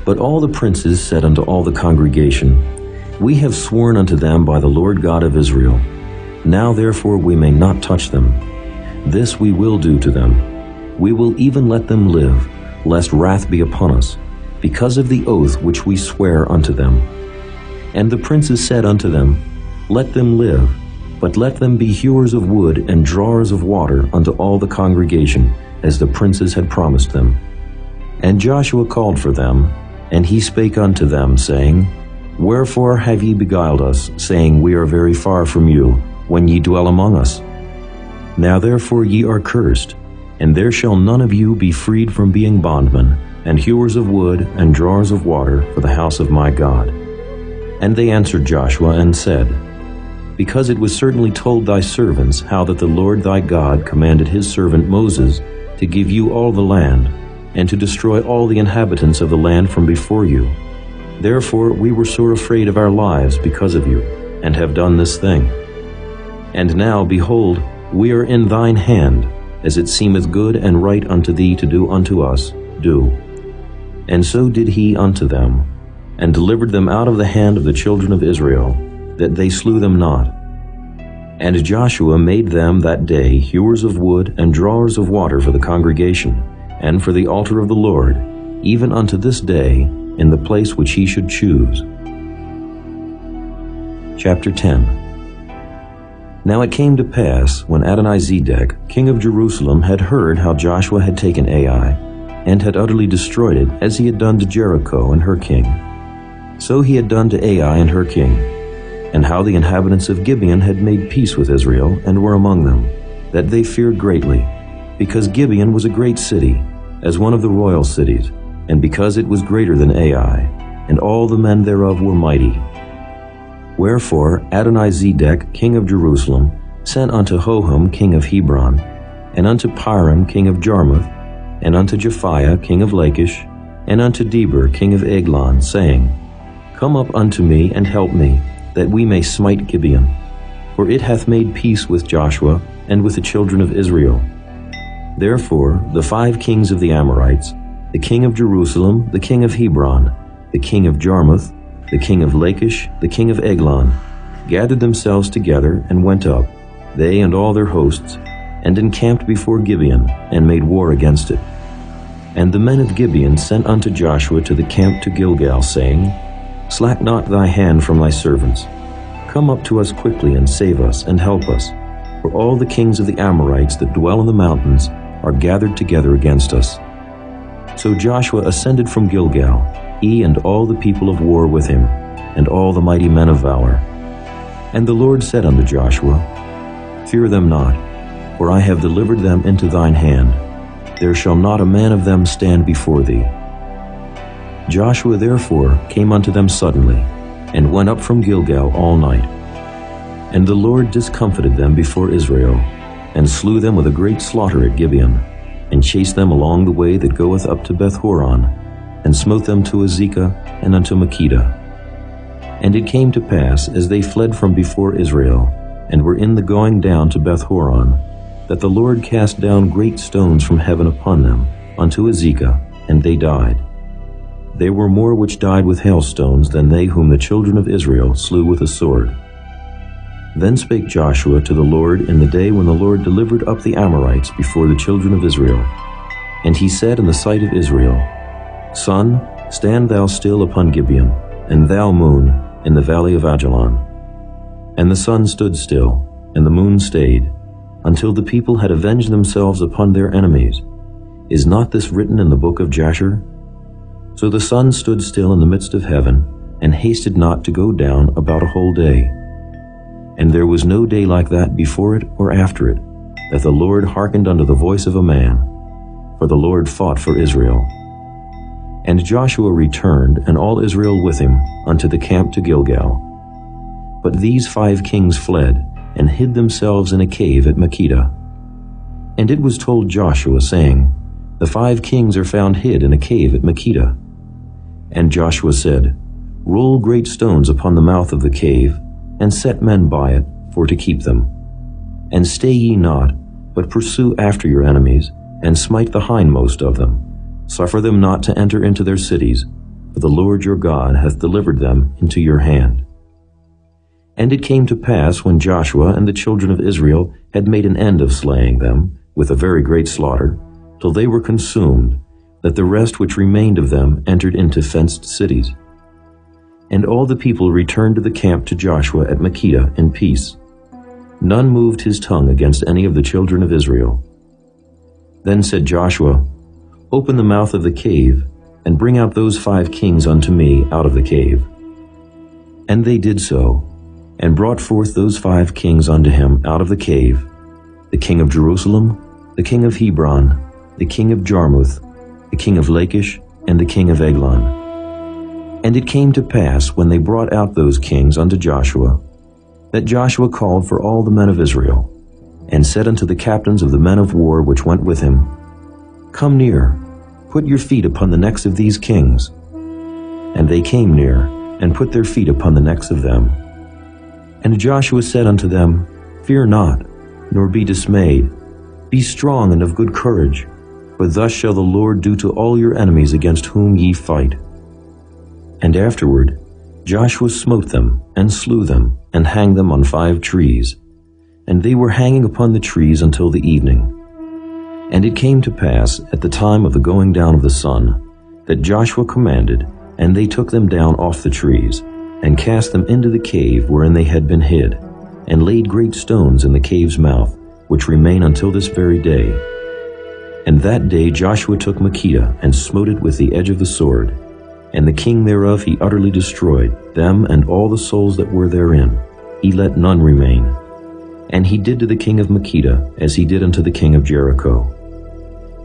B: But all the princes said unto all the congregation, We have sworn unto them by the Lord God of Israel. Now therefore we may not touch them. This we will do to them. We will even let them live, lest wrath be upon us, because of the oath which we swear unto them. And the princes said unto them, Let them live, but let them be hewers of wood and drawers of water unto all the congregation, as the princes had promised them. And Joshua called for them, and he spake unto them, saying, Wherefore have ye beguiled us, saying, We are very far from you, when ye dwell among us? Now therefore ye are cursed, and there shall none of you be freed from being bondmen, and hewers of wood and drawers of water for the house of my God. And they answered Joshua and said, Because it was certainly told thy servants how that the Lord thy God commanded his servant Moses to give you all the land, and to destroy all the inhabitants of the land from before you. Therefore we were sore afraid of our lives because of you, and have done this thing. And now, behold, We are in thine hand, as it seemeth good and right unto thee to do unto us, do. And so did he unto them, and delivered them out of the hand of the children of Israel, that they slew them not. And Joshua made them that day hewers of wood and drawers of water for the congregation, and for the altar of the Lord, even unto this day, in the place which he should choose. Chapter 10. Now it came to pass, when Adonizedec, king of Jerusalem, had heard how Joshua had taken Ai, and had utterly destroyed it, as he had done to Jericho and her king, so he had done to Ai and her king, and how the inhabitants of Gibeon had made peace with Israel, and were among them, that they feared greatly, because Gibeon was a great city, as one of the royal cities, and because it was greater than Ai, and all the men thereof were mighty. Wherefore Adonizedec, king of Jerusalem, sent unto Hoham, king of Hebron, and unto Piram, king of Jarmuth, and unto Japhiah, king of Lachish, and unto Deber, king of Eglon, saying, Come up unto me, and help me, that we may smite Gibeon. For it hath made peace with Joshua, and with the children of Israel. Therefore the 5 kings of the Amorites, the king of Jerusalem, the king of Hebron, the king of Jarmuth, the king of Lachish, the king of Eglon, gathered themselves together, and went up, they and all their hosts, and encamped before Gibeon, and made war against it. And the men of Gibeon sent unto Joshua to the camp to Gilgal, saying, Slack not thy hand from thy servants. Come up to us quickly, and save us, and help us. For all the kings of the Amorites that dwell in the mountains are gathered together against us. So Joshua ascended from Gilgal, he and all the people of war with him, and all the mighty men of valor. And the Lord said unto Joshua, Fear them not, for I have delivered them into thine hand. There shall not a man of them stand before thee. Joshua therefore came unto them suddenly, and went up from Gilgal all night. And the Lord discomfited them before Israel, and slew them with a great slaughter at Gibeon, and chased them along the way that goeth up to Beth-horon, and smote them to Azekah and unto Makkedah. And it came to pass, as they fled from before Israel, and were in the going down to Beth-horon, that the Lord cast down great stones from heaven upon them, unto Azekah, and they died. There were more which died with hailstones than they whom the children of Israel slew with a sword. Then spake Joshua to the Lord in the day when the Lord delivered up the Amorites before the children of Israel. And he said in the sight of Israel, Sun, stand thou still upon Gibeon, and thou moon in the valley of Ajalon. And the sun stood still, and the moon stayed, until the people had avenged themselves upon their enemies. Is not this written in the book of Jasher? So the sun stood still in the midst of heaven, and hasted not to go down about a whole day. And there was no day like that before it or after it, that the Lord hearkened unto the voice of a man, for the Lord fought for Israel. And Joshua returned, and all Israel with him, unto the camp to Gilgal. But these 5 kings fled, and hid themselves in a cave at Makkedah. And it was told Joshua, saying, The 5 kings are found hid in a cave at Makkedah. And Joshua said, Roll great stones upon the mouth of the cave, and set men by it, for to keep them. And stay ye not, but pursue after your enemies, and smite the hindmost of them. Suffer them not to enter into their cities, for the Lord your God hath delivered them into your hand. And it came to pass, when Joshua and the children of Israel had made an end of slaying them, with a very great slaughter, till they were consumed, that the rest which remained of them entered into fenced cities. And all the people returned to the camp to Joshua at Makkedah in peace. None moved his tongue against any of the children of Israel. Then said Joshua, Open the mouth of the cave, and bring out those 5 kings unto me out of the cave. And they did so, and brought forth those 5 kings unto him out of the cave, the king of Jerusalem, the king of Hebron, the king of Jarmuth, the king of Lachish, and the king of Eglon. And it came to pass, when they brought out those kings unto Joshua, that Joshua called for all the men of Israel, and said unto the captains of the men of war which went with him, Come near, put your feet upon the necks of these kings. And they came near, and put their feet upon the necks of them. And Joshua said unto them, Fear not, nor be dismayed. Be strong and of good courage, for thus shall the Lord do to all your enemies against whom ye fight. And afterward Joshua smote them, and slew them, and hanged them on 5 trees. And they were hanging upon the trees until the evening. And it came to pass at the time of the going down of the sun, that Joshua commanded, and they took them down off the trees, and cast them into the cave wherein they had been hid, and laid great stones in the cave's mouth, which remain until this very day. And that day Joshua took Makkedah, and smote it with the edge of the sword, and the king thereof he utterly destroyed, them and all the souls that were therein. He let none remain. And he did to the king of Makkedah as he did unto the king of Jericho.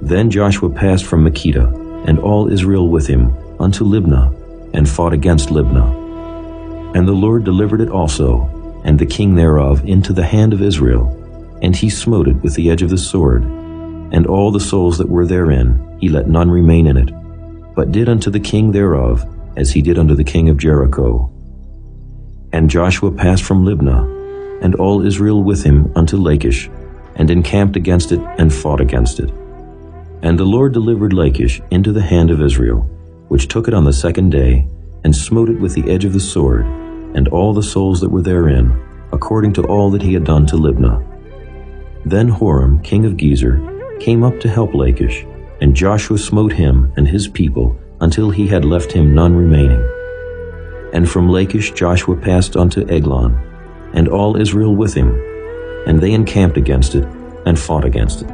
B: Then Joshua passed from Makkedah, and all Israel with him, unto Libnah, and fought against Libnah. And the Lord delivered it also, and the king thereof, into the hand of Israel, and he smote it with the edge of the sword, and all the souls that were therein, he let none remain in it, but did unto the king thereof as he did unto the king of Jericho. And Joshua passed from Libnah, and all Israel with him, unto Lachish, and encamped against it, and fought against it. And the Lord delivered Lachish into the hand of Israel, which took it on the 2nd day, and smote it with the edge of the sword, and all the souls that were therein, according to all that he had done to Libnah. Then Horam, king of Gezer, came up to help Lachish, and Joshua smote him and his people until he had left him none remaining. And from Lachish Joshua passed unto Eglon, and all Israel with him, and they encamped against it, and fought against it.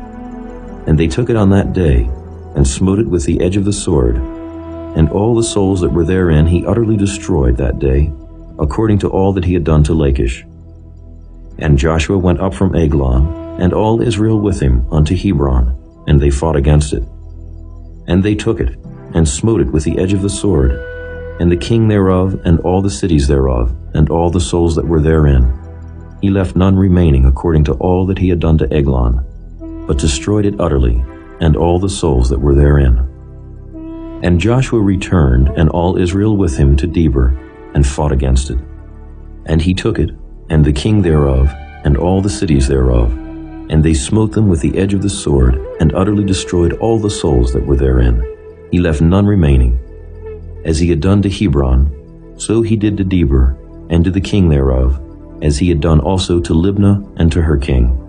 B: And they took it on that day, and smote it with the edge of the sword, and all the souls that were therein he utterly destroyed that day, according to all that he had done to Lachish. And Joshua went up from Eglon, and all Israel with him, unto Hebron, and they fought against it. And they took it, and smote it with the edge of the sword, and the king thereof, and all the cities thereof, and all the souls that were therein. He left none remaining according to all that he had done to Eglon, but destroyed it utterly, and all the souls that were therein. And Joshua returned, and all Israel with him, to Debir, and fought against it. And he took it, and the king thereof, and all the cities thereof, and they smote them with the edge of the sword, and utterly destroyed all the souls that were therein. He left none remaining. As he had done to Hebron, so he did to Debir, and to the king thereof, as he had done also to Libnah and to her king.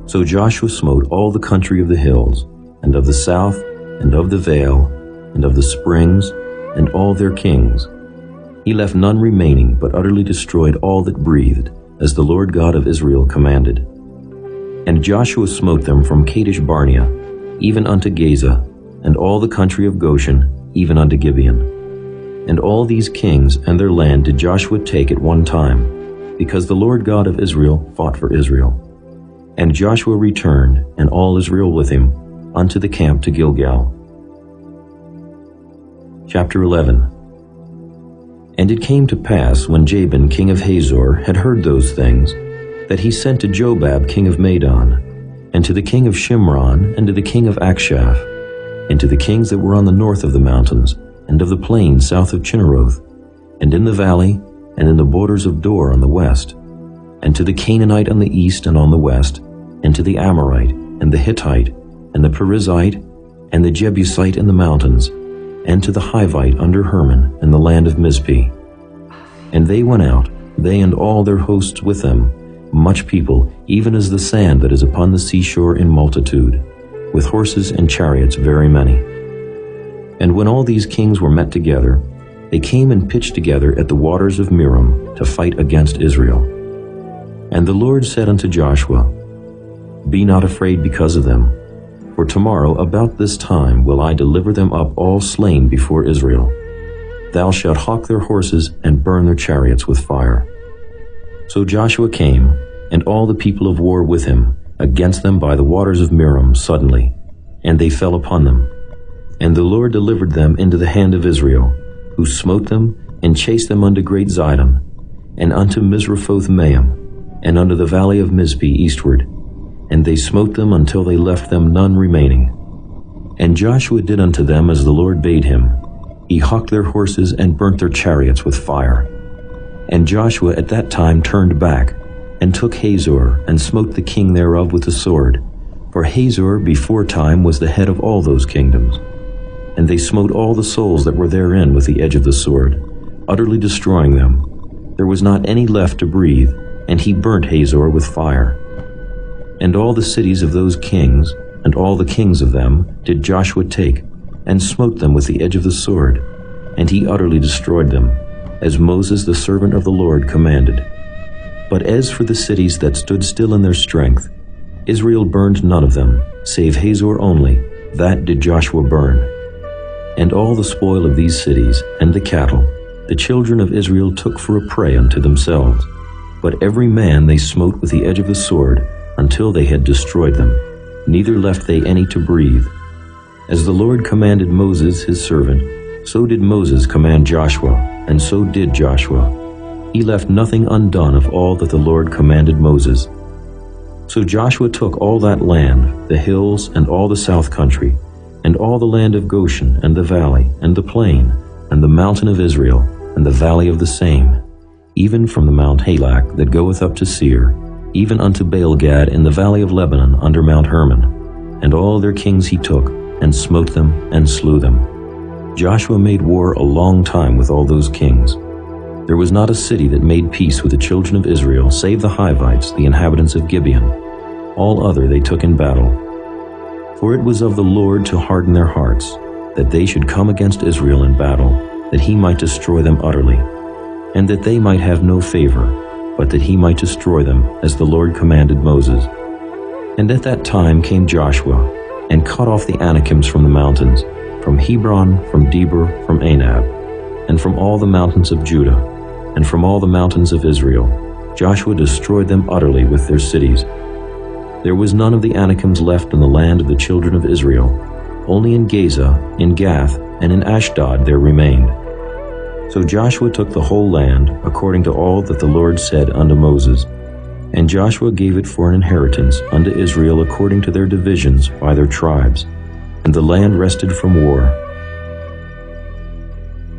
B: So Joshua smote all the country of the hills, and of the south, and of the vale, and of the springs, and all their kings. He left none remaining, but utterly destroyed all that breathed, as the Lord God of Israel commanded. And Joshua smote them from Kadesh Barnea, even unto Gaza, and all the country of Goshen, even unto Gibeon. And all these kings and their land did Joshua take at one time, because the Lord God of Israel fought for Israel. And Joshua returned, and all Israel with him, unto the camp to Gilgal. Chapter 11. And it came to pass, when Jabin king of Hazor had heard those things, that he sent to Jobab king of Madon, and to the king of Shimron, and to the king of Akshaph, and to the kings that were on the north of the mountains, and of the plain south of Chinneroth, and in the valley, and in the borders of Dor on the west, and to the Canaanite on the east and on the west, and to the Amorite, and the Hittite, and the Perizzite, and the Jebusite in the mountains, and to the Hivite under Hermon in the land of Mizpeh. And they went out, they and all their hosts with them, much people, even as the sand that is upon the seashore in multitude, with horses and chariots very many. And when all these kings were met together, they came and pitched together at the waters of Merom to fight against Israel. And the Lord said unto Joshua, Be not afraid because of them, for tomorrow about this time will I deliver them up all slain before Israel. Thou shalt hawk their horses and burn their chariots with fire. So Joshua came, and all the people of war with him, against them by the waters of Merom suddenly, and they fell upon them. And the Lord delivered them into the hand of Israel, who smote them, and chased them unto great Zidon, and unto Misrephoth-Maim, and unto the valley of Mizpeh eastward. And they smote them until they left them none remaining. And Joshua did unto them as the Lord bade him. He hawked their horses and burnt their chariots with fire. And Joshua at that time turned back, and took Hazor, and smote the king thereof with the sword. For Hazor before time was the head of all those kingdoms. And they smote all the souls that were therein with the edge of the sword, utterly destroying them. There was not any left to breathe, and he burnt Hazor with fire. And all the cities of those kings, and all the kings of them, did Joshua take, and smote them with the edge of the sword, and he utterly destroyed them, as Moses the servant of the Lord commanded. But as for the cities that stood still in their strength, Israel burned none of them, save Hazor only, that did Joshua burn. And all the spoil of these cities, and the cattle, the children of Israel took for a prey unto themselves. But every man they smote with the edge of the sword, until they had destroyed them, neither left they any to breathe. As the Lord commanded Moses his servant, so did Moses command Joshua, and so did Joshua. He left nothing undone of all that the Lord commanded Moses. So Joshua took all that land, the hills, and all the south country, and all the land of Goshen, and the valley, and the plain, and the mountain of Israel, and the valley of the same, even from the Mount Halak that goeth up to Seir, even unto Baal-gad in the valley of Lebanon under Mount Hermon. And all their kings he took, and smote them, and slew them. Joshua made war a long time with all those kings. There was not a city that made peace with the children of Israel, save the Hivites, the inhabitants of Gibeon. All other they took in battle. For it was of the Lord to harden their hearts, that they should come against Israel in battle, that he might destroy them utterly, and that they might have no favor, but that he might destroy them, as the Lord commanded Moses. And at that time came Joshua, and cut off the Anakims from the mountains, from Hebron, from Debir, from Anab, and from all the mountains of Judah, and from all the mountains of Israel. Joshua destroyed them utterly with their cities. There was none of the Anakims left in the land of the children of Israel. Only in Gaza, in Gath, and in Ashdod there remained. So Joshua took the whole land, according to all that the Lord said unto Moses. And Joshua gave it for an inheritance unto Israel according to their divisions by their tribes. And the land rested from war.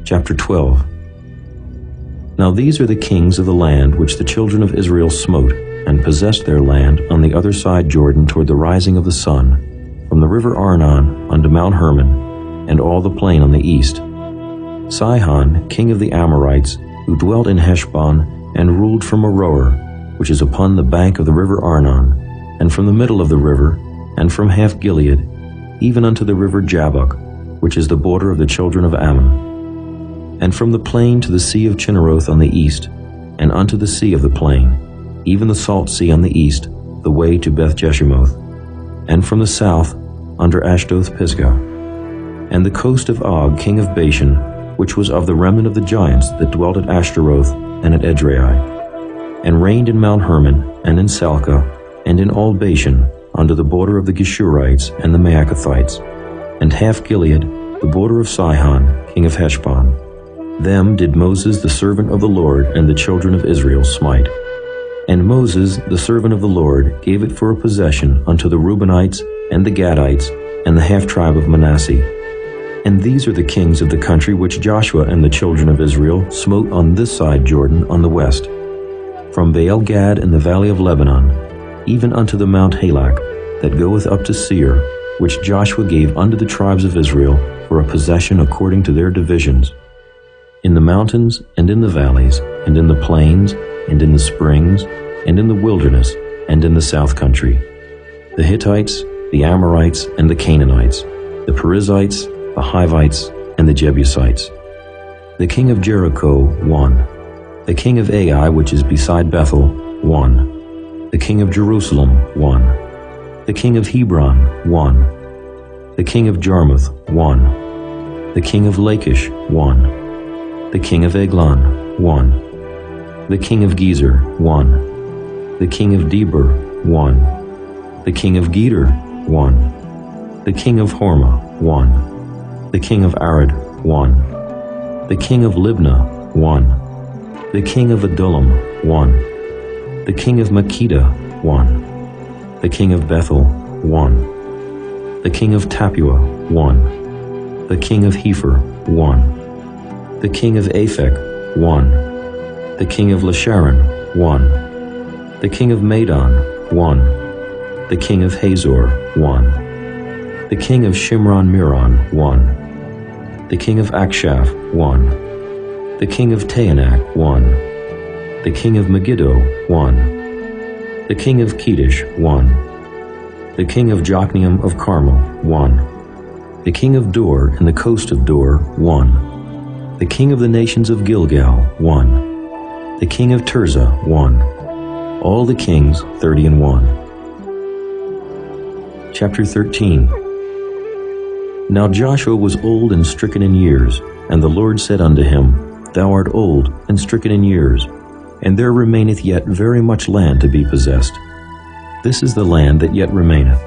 B: Chapter 12. Now these are the kings of the land which the children of Israel smote, and possessed their land on the other side Jordan toward the rising of the sun, from the river Arnon unto Mount Hermon, and all the plain on the east. Sihon, king of the Amorites, who dwelt in Heshbon, and ruled from Aroer, which is upon the bank of the river Arnon, and from the middle of the river, and from half Gilead, even unto the river Jabbok, which is the border of the children of Ammon, and from the plain to the sea of Chinneroth on the east, and unto the sea of the plain, even the salt sea on the east, the way to Beth Jeshimoth, and from the south under Ashdoth Pisgah, and the coast of Og, king of Bashan, which was of the remnant of the giants that dwelt at Ashtaroth and at Edrei, and reigned in Mount Hermon, and in Salcah, and in all Bashan, under the border of the Geshurites and the Maacathites, and half Gilead, the border of Sihon, king of Heshbon. Them did Moses the servant of the Lord and the children of Israel smite. And Moses the servant of the Lord gave it for a possession unto the Reubenites, and the Gadites, and the half-tribe of Manasseh. And these are the kings of the country which Joshua and the children of Israel smote on this side Jordan on the west, from Baal-gad in the valley of Lebanon, even unto the Mount Halak, that goeth up to Seir, which Joshua gave unto the tribes of Israel for a possession according to their divisions, in the mountains, and in the valleys, and in the plains, and in the springs, and in the wilderness, and in the south country, the Hittites, the Amorites, and the Canaanites, the Perizzites, the Hivites, and the Jebusites. The king of Jericho, 1. The king of Ai, which is beside Bethel, 1. The king of Jerusalem, 1. The king of Hebron, 1. The king of Jarmuth, 1. The king of Lachish, 1. The king of Eglon, 1. The king of Gezer, 1. The king of Debir, 1. The king of Geder, 1. The king of Hormah, 1. The king of Arad, 1. The king of Libnah, 1. The king of Adullam, 1. The king of Makkedah, 1. The king of Bethel, 1. The king of Tappuah, 1. The king of Hepher, 1. The king of Aphek, 1. The king of Lasharon, 1. The king of Madon, 1. The king of Hazor, 1. The king of Shimron-Meron, 1. The king of Akshaph, 1. The king of Taanach, 1. The king of Megiddo, 1. The king of Kedesh, 1. The king of Jokneam of Carmel, 1. The king of Dor and the coast of Dor, 1. The king of the nations of Gilgal, 1. The king of Tirzah, 1. All the kings, 30. Chapter 13. Now Joshua was old and stricken in years, and the Lord said unto him, Thou art old and stricken in years, and there remaineth yet very much land to be possessed. This is the land that yet remaineth,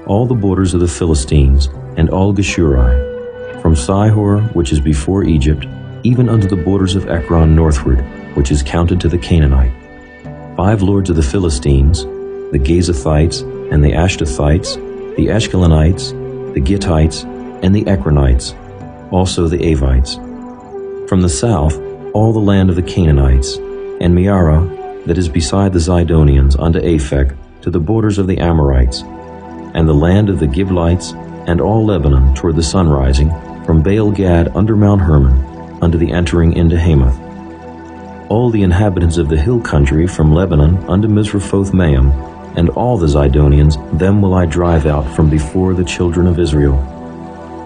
B: all the borders of the Philistines, and all Geshuri, from Sihor, which is before Egypt, even unto the borders of Ekron northward, which is counted to the Canaanite. 5 lords of the Philistines, the Gazathites, and the Ashdothites, the Ashkelonites, the Gittites, and the Ekronites, also the Avites. From the south, all the land of the Canaanites, and Meara, that is beside the Zidonians, unto Aphek, to the borders of the Amorites, and the land of the Giblites, and all Lebanon toward the sunrising, from Baal-Gad under Mount Hermon, unto the entering into Hamath. All the inhabitants of the hill country from Lebanon unto Misrephoth-Maim, and all the Zidonians, them will I drive out from before the children of Israel.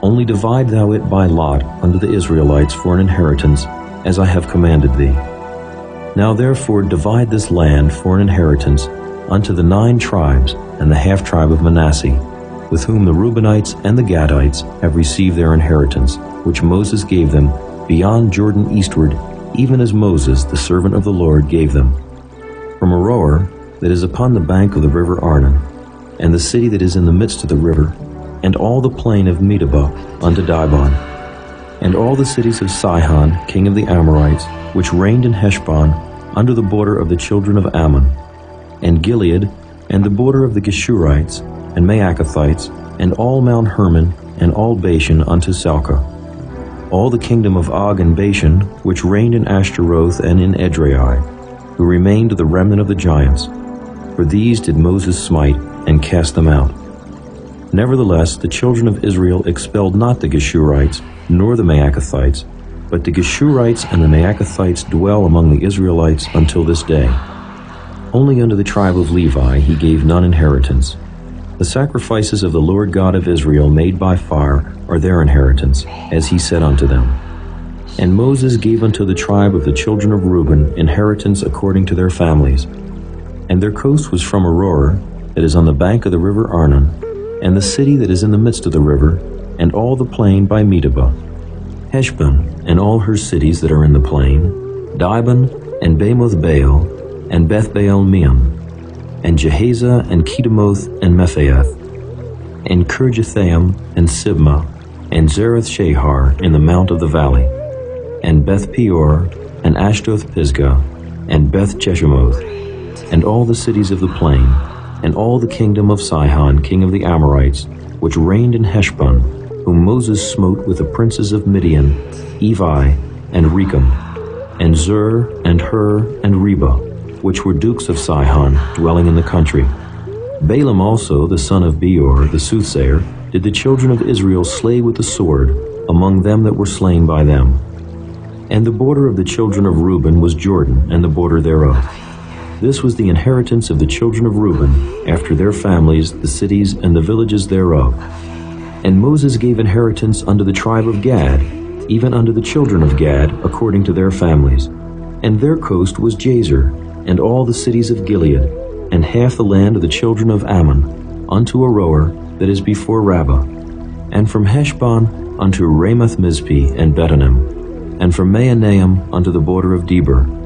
B: Only divide thou it by lot unto the Israelites for an inheritance, as I have commanded thee. Now therefore divide this land for an inheritance unto the 9 tribes and the half-tribe of Manasseh, with whom the Reubenites and the Gadites have received their inheritance, which Moses gave them beyond Jordan eastward, even as Moses, the servant of the Lord, gave them. From Aroer, that is upon the bank of the river Arnon, and the city that is in the midst of the river, and all the plain of Medeba unto Dibon, and all the cities of Sihon, king of the Amorites, which reigned in Heshbon, under the border of the children of Ammon, and Gilead, and the border of the Geshurites, and Maacathites, and all Mount Hermon, and all Bashan unto Salcah. All the kingdom of Og and Bashan, which reigned in Ashtaroth and in Edrei, who remained the remnant of the giants. For these did Moses smite, and cast them out. Nevertheless, the children of Israel expelled not the Geshurites, nor the Maacathites, but the Geshurites and the Maacathites dwell among the Israelites until this day. Only unto the tribe of Levi he gave none inheritance. The sacrifices of the Lord God of Israel made by fire are their inheritance, as he said unto them. And Moses gave unto the tribe of the children of Reuben inheritance according to their families. And their coast was from Aroer, that is on the bank of the river Arnon, and the city that is in the midst of the river, and all the plain by Medeba, Heshbon, and all her cities that are in the plain, Dibon, and Bamoth Baal, and Beth Baal Meon, and Jehaza, and Kedemoth, and Mephaeth, and Kirjathaim, and Sibmah, and Zereth Shahar in the mount of the valley, and Beth Peor, and Ashdoth Pisgah, and Beth Jeshimoth, and all the cities of the plain, and all the kingdom of Sihon, king of the Amorites, which reigned in Heshbon, whom Moses smote with the princes of Midian, Evi, and Rechem, and Zur, and Hur, and Reba, which were dukes of Sihon, dwelling in the country. Balaam also, the son of Beor, the soothsayer, did the children of Israel slay with the sword among them that were slain by them. And the border of the children of Reuben was Jordan, and the border thereof. This was the inheritance of the children of Reuben, after their families, the cities, and the villages thereof. And Moses gave inheritance unto the tribe of Gad, even unto the children of Gad, according to their families. And their coast was Jazer, and all the cities of Gilead, and half the land of the children of Ammon, unto Aroer, that is before Rabbah, and from Heshbon unto Ramoth-Mizpeh and Betonim, and from Mahanaim unto the border of Debir,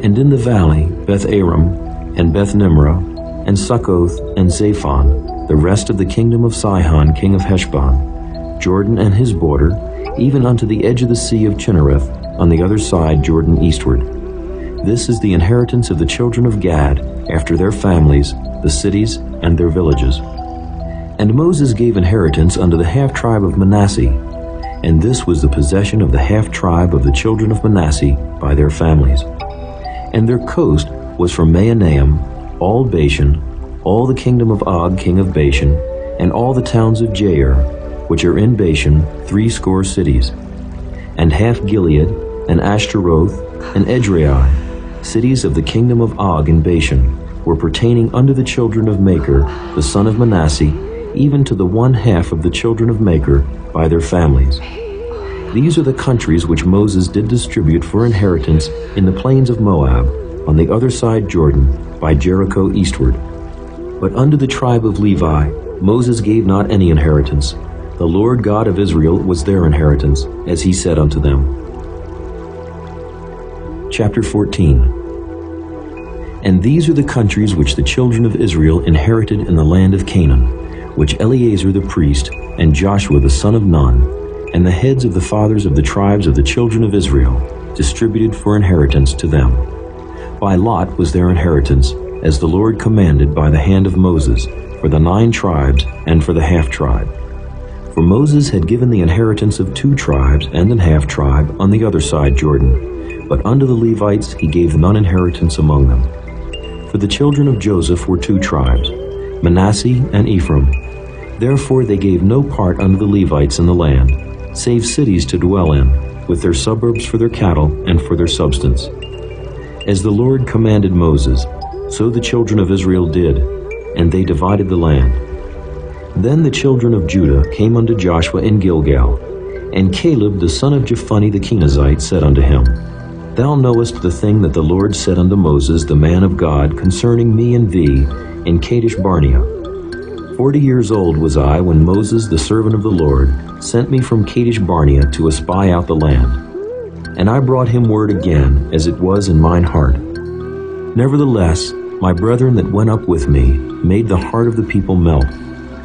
B: and in the valley Beth-aram, and Beth-nimrah, and Succoth, and Zaphon, the rest of the kingdom of Sihon, king of Heshbon, Jordan and his border, even unto the edge of the sea of Chinnereth, on the other side Jordan eastward. This is the inheritance of the children of Gad, after their families, the cities, and their villages. And Moses gave inheritance unto the half-tribe of Manasseh, and this was the possession of the half-tribe of the children of Manasseh by their families. And their coast was from Mahanaim all Bashan, all the kingdom of Og king of Bashan, and all the towns of Jair, which are in Bashan, 80 cities, and half Gilead, and Ashtaroth, and Edrei, cities of the kingdom of Og in Bashan, were pertaining unto the children of Machir, the son of Manasseh, even to the 1/2 of the children of Machir by their families. These are the countries which Moses did distribute for inheritance in the plains of Moab, on the other side Jordan, by Jericho eastward. But unto the tribe of Levi Moses gave not any inheritance. The Lord God of Israel was their inheritance, as he said unto them. Chapter 14. And these are the countries which the children of Israel inherited in the land of Canaan, which Eleazar the priest, and Joshua the son of Nun, and the heads of the fathers of the tribes of the children of Israel, distributed for inheritance to them. By lot was their inheritance, as the Lord commanded by the hand of Moses, for the 9 tribes and for the half-tribe. For Moses had given the inheritance of 2 tribes and an half-tribe on the other side Jordan, but unto the Levites he gave none inheritance among them. For the children of Joseph were 2 tribes, Manasseh and Ephraim. Therefore they gave no part unto the Levites in the land, save cities to dwell in, with their suburbs for their cattle and for their substance. As the Lord commanded Moses, so the children of Israel did, and they divided the land. Then the children of Judah came unto Joshua in Gilgal, and Caleb the son of Jephunneh the Kenizzite said unto him, Thou knowest the thing that the Lord said unto Moses the man of God concerning me and thee in Kadesh Barnea. 40 years old was I when Moses the servant of the Lord sent me from Kadesh Barnea to espy out the land. And I brought him word again, as it was in mine heart. Nevertheless, my brethren that went up with me made the heart of the people melt,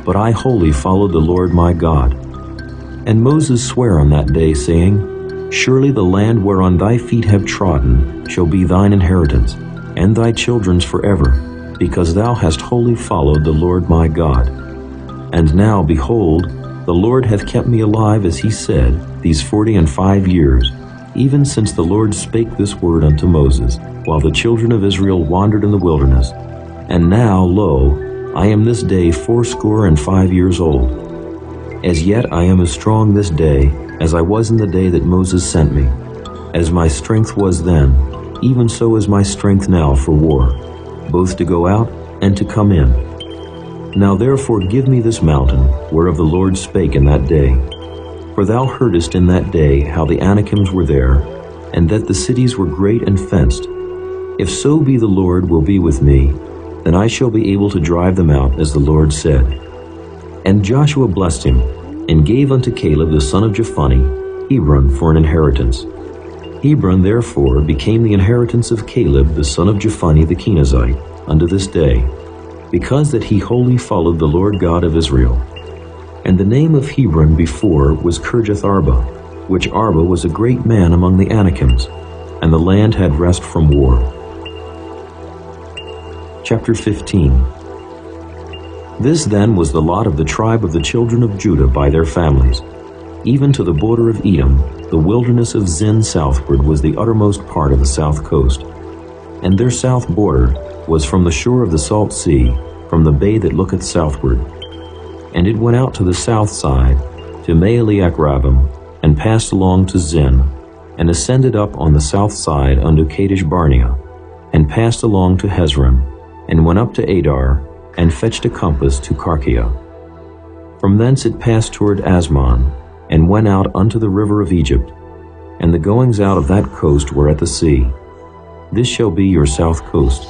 B: but I wholly followed the Lord my God. And Moses sware on that day, saying, Surely the land whereon thy feet have trodden shall be thine inheritance, and thy children's forever, because thou hast wholly followed the Lord my God. And now, behold, the Lord hath kept me alive, as he said, these 45 years, even since the Lord spake this word unto Moses, while the children of Israel wandered in the wilderness. And now, lo, I am this day 85 years old. As yet I am as strong this day as I was in the day that Moses sent me. As my strength was then, even so is my strength now for war, both to go out and to come in. Now therefore give me this mountain, whereof the Lord spake in that day. For thou heardest in that day how the Anakims were there, and that the cities were great and fenced. If so be the Lord will be with me, then I shall be able to drive them out, as the Lord said. And Joshua blessed him, and gave unto Caleb the son of Jephunneh Hebron for an inheritance. Hebron therefore became the inheritance of Caleb the son of Jephunneh the Kenizzite unto this day, because that he wholly followed the Lord God of Israel. And the name of Hebron before was Kirjath Arba, which Arba was a great man among the Anakims, and the land had rest from war. Chapter 15. This then was the lot of the tribe of the children of Judah by their families. Even to the border of Edom, the wilderness of Zin southward was the uttermost part of the south coast. And their south border was from the shore of the salt sea, from the bay that looketh southward. And it went out to the south side, to Maeliakrabbim, and passed along to Zin, and ascended up on the south side unto Kadesh Barnea, and passed along to Hezron, and went up to Adar, and fetched a compass to Karkia. From thence it passed toward Asmon, and went out unto the river of Egypt, and the goings out of that coast were at the sea. This shall be your south coast.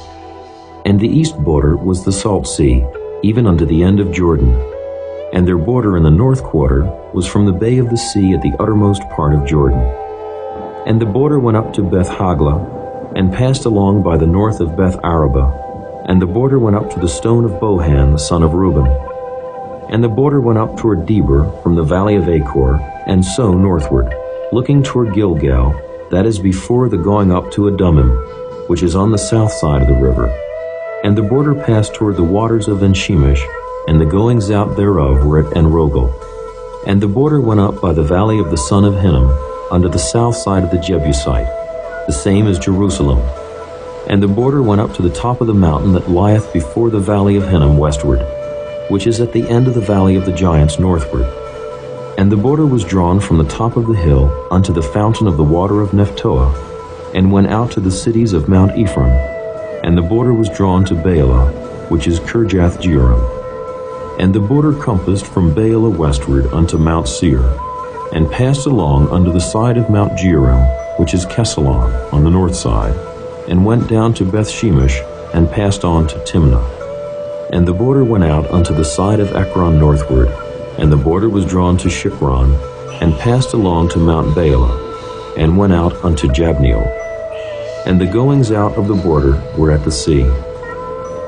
B: And the east border was the salt sea, even unto the end of Jordan. And their border in the north quarter was from the bay of the sea at the uttermost part of Jordan. And the border went up to Beth Hagla, and passed along by the north of Beth Araba, and the border went up to the stone of Bohan the son of Reuben. And the border went up toward Debir from the valley of Achor, and so northward, looking toward Gilgal, that is before the going up to Adumim, which is on the south side of the river. And the border passed toward the waters of En-Shemesh, and the goings out thereof were at En-Rogel. And the border went up by the valley of the son of Hinnom, unto the south side of the Jebusite, the same as Jerusalem. And the border went up to the top of the mountain that lieth before the valley of Hinnom westward, which is at the end of the valley of the giants northward. And the border was drawn from the top of the hill unto the fountain of the water of Nephtoah, and went out to the cities of Mount Ephraim. And the border was drawn to Baalah, which is Kirjath-jearim. And the border compassed from Baalah westward unto Mount Seir, and passed along unto the side of Mount Jearim, which is Kesalon, on the north side, and went down to Beth-shemesh, and passed on to Timnah. And the border went out unto the side of Ekron northward, and the border was drawn to Shikron, and passed along to Mount Baalah, and went out unto Jabneel. And the goings out of the border were at the sea.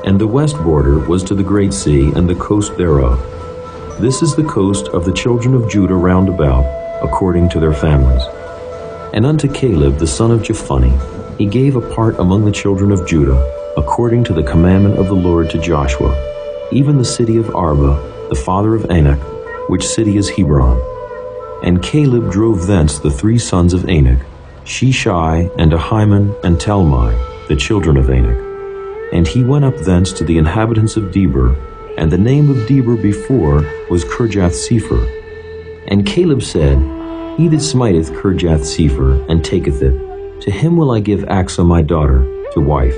B: And the west border was to the great sea and the coast thereof. This is the coast of the children of Judah round about, according to their families. And unto Caleb the son of Jephunneh he gave a part among the children of Judah, according to the commandment of the Lord to Joshua, even the city of Arba, the father of Anak, which city is Hebron. And Caleb drove thence the 3 sons of Anak, Sheshai, and Ahiman, and Talmai, the children of Anak. And he went up thence to the inhabitants of Debir, and the name of Debir before was Kirjath-sepher. And Caleb said, He that smiteth Kirjath-sepher, and taketh it, to him will I give Achsah my daughter, to wife.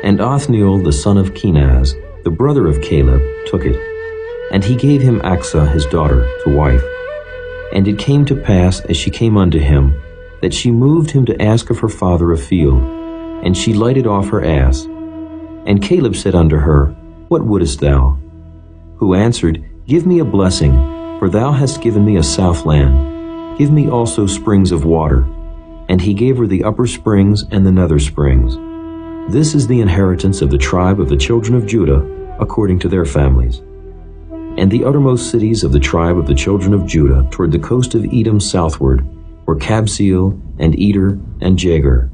B: And Othniel the son of Kenaz, the brother of Caleb, took it, and he gave him Achsah his daughter, to wife. And it came to pass, as she came unto him, that she moved him to ask of her father a field, and she lighted off her ass. And Caleb said unto her, What wouldest thou? Who answered, Give me a blessing, for thou hast given me a south land. Give me also springs of water. And he gave her the upper springs and the nether springs. This is the inheritance of the tribe of the children of Judah, according to their families. And the uttermost cities of the tribe of the children of Judah toward the coast of Edom southward were Kabseel, and Eder, and Jagur,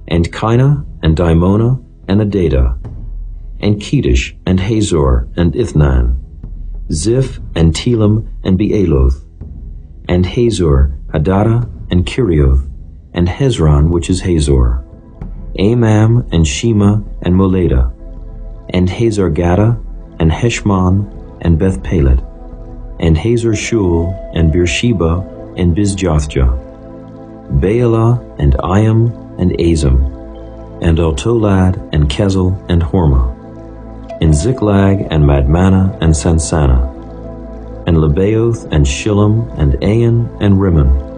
B: and Kinah, and Dimona, and Adadah, and Kedesh, and Hazor, and Ithnan, Ziph, and Telam, and Bealoth, and Hazor, Hadadah, and Kirioth, and Hezron, which is Hazor, Amam, and Shema, and Moladah, and Hazar-Gadah, and Heshmon, and Beth-Pelet, and Hazar-Shul, and Beersheba, and Bizjothjah, Baalah, and Iam, and Azim, and Altolad, and Kezel, and Hormah, and Ziklag, and Madmannah, and Sansannah, and Lebaoth, and Shillam, and Ain, and Rimmon.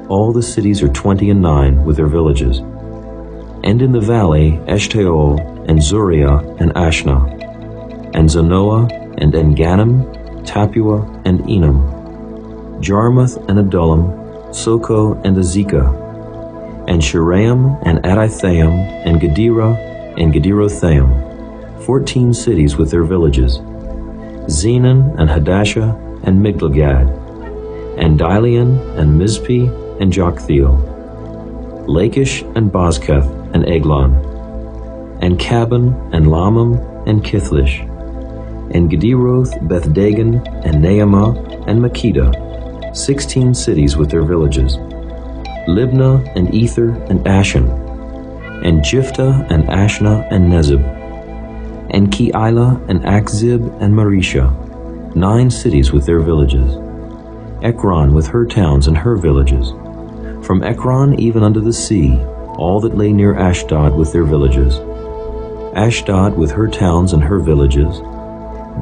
B: All the cities are 29 with their villages. And in the valley, Eshtaol, and Zuriah, and Ashna, and Zanoah, and En-Gannim, Tapua, and Enam, Jarmuth, and Adullam, Soko, and Azekah, and Shiraim, and Adithaim, and Gedera, and Gederothaim, 14 cities with their villages, Zenon, and Hadashah, and Migdalgad, and Dilean, and Mizpeh, and Joktheel, Lachish, and Bozkath, and Eglon, and Caban, and Lamam, and Kithlish, and Gederoth, Beth-Dagon, and Naamah, and Makkedah, 16 cities with their villages, Libnah, and Ether, and Ashan, and Jiphthah, and Ashna, and Nezib, and Keilah, and Achzib, and Maresha, 9 cities with their villages, Ekron with her towns and her villages, from Ekron even unto the sea, all that lay near Ashdod with their villages, Ashdod with her towns and her villages,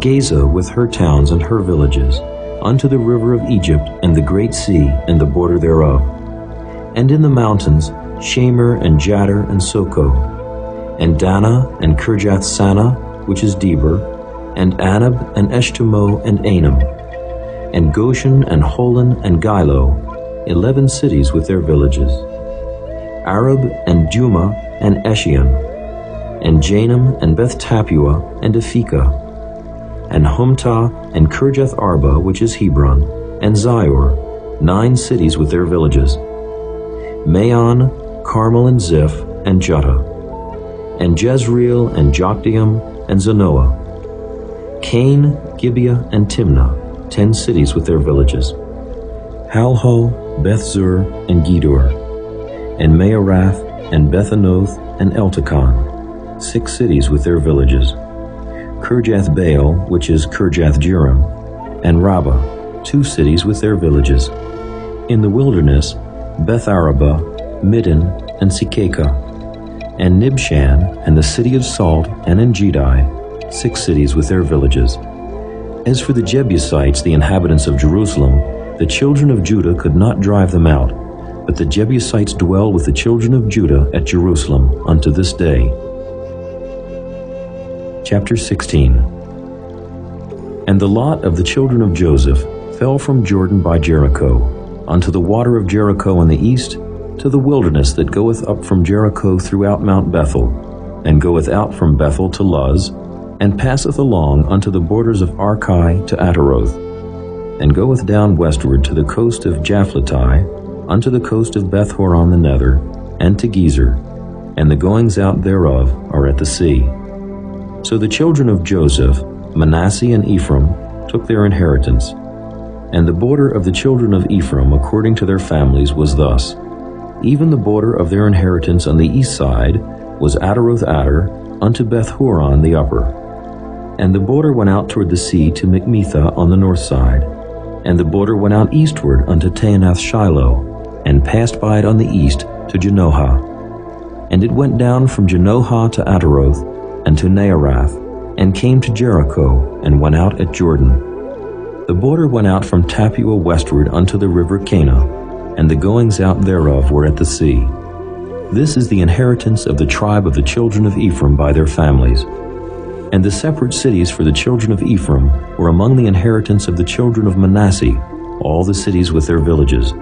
B: Gaza with her towns and her villages, unto the river of Egypt and the great sea and the border thereof, and in the mountains Shamer, and Jadar, and Soko, and Dana, and Kirjath-Sanah, which is Debir, and Anab, and Eshtemoh, and Anam, and Goshen, and Holon, and Gilo, 11 cities with their villages, Arab, and Jumah, and Eshion, and Janam, and Beth-Tapua, and Aphekah, and Humtah, and Kirjath-Arba, which is Hebron, and Zior, 9 cities with their villages, Maon, Carmel, and Ziph, and Juttah, and Jezreel, and Jokdeam, and Zanoah, Cain, Gibeah, and Timnah, 10 cities with their villages, Halho, Bethzur, and Gedor, and Maarath, and Bethanoth, and Eltekon, 6 cities with their villages. Kirjath Baal, which is Kirjath Jearim, and Rabbah, 2 cities with their villages. In the wilderness, Beth Arabah, Middin, and Sikeka, and Nibshan, and the city of Salt, and En-Gedi, 6 cities with their villages. As for the Jebusites, the inhabitants of Jerusalem, the children of Judah could not drive them out, but the Jebusites dwell with the children of Judah at Jerusalem unto this day. Chapter 16. And the lot of the children of Joseph fell from Jordan by Jericho, unto the water of Jericho on the east, to the wilderness that goeth up from Jericho throughout Mount Bethel, and goeth out from Bethel to Luz, and passeth along unto the borders of Archi to Ataroth, and goeth down westward to the coast of Japhleti, unto the coast of Beth-horon the Nether, and to Gezer, and the goings out thereof are at the sea. So the children of Joseph, Manasseh and Ephraim, took their inheritance. And the border of the children of Ephraim according to their families was thus. Even the border of their inheritance on the east side was Ataroth Adar unto Beth-horon the upper. And the border went out toward the sea to Mikmetha on the north side. And the border went out eastward unto Taanath Shiloh, and passed by it on the east to Janohah. And it went down from Janohah to Ataroth, and to Naarath, and came to Jericho, and went out at Jordan. The border went out from Tappuah westward unto the river Cana, and the goings out thereof were at the sea. This is the inheritance of the tribe of the children of Ephraim by their families. And the separate cities for the children of Ephraim were among the inheritance of the children of Manasseh, all the cities with their villages.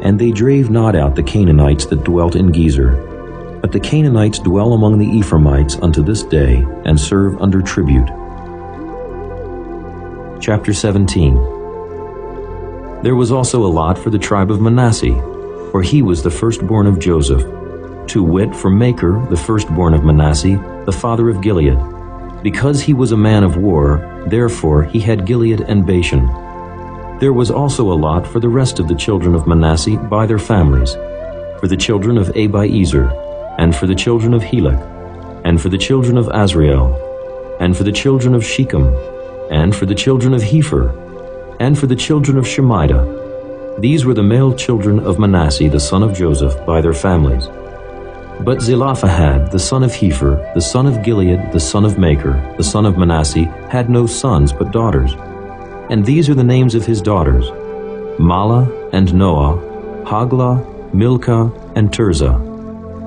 B: And they drave not out the Canaanites that dwelt in Gezer, but the Canaanites dwell among the Ephraimites unto this day, and serve under tribute. Chapter 17. There was also a lot for the tribe of Manasseh, for he was the firstborn of Joseph, to wit, from Machir, the firstborn of Manasseh, the father of Gilead. Because he was a man of war, therefore he had Gilead and Bashan. There was also a lot for the rest of the children of Manasseh by their families, for the children of Abiezer, and for the children of Helek, and for the children of Azrael, and for the children of Shechem, and for the children of Hepher, and for the children of Shemida. These were the male children of Manasseh the son of Joseph by their families. But Zelophehad the son of Hepher, the son of Gilead, the son of Machir, the son of Manasseh, had no sons but daughters. And these are the names of his daughters: Mahlah and Noah, Haglah, Milcah, and Tirzah.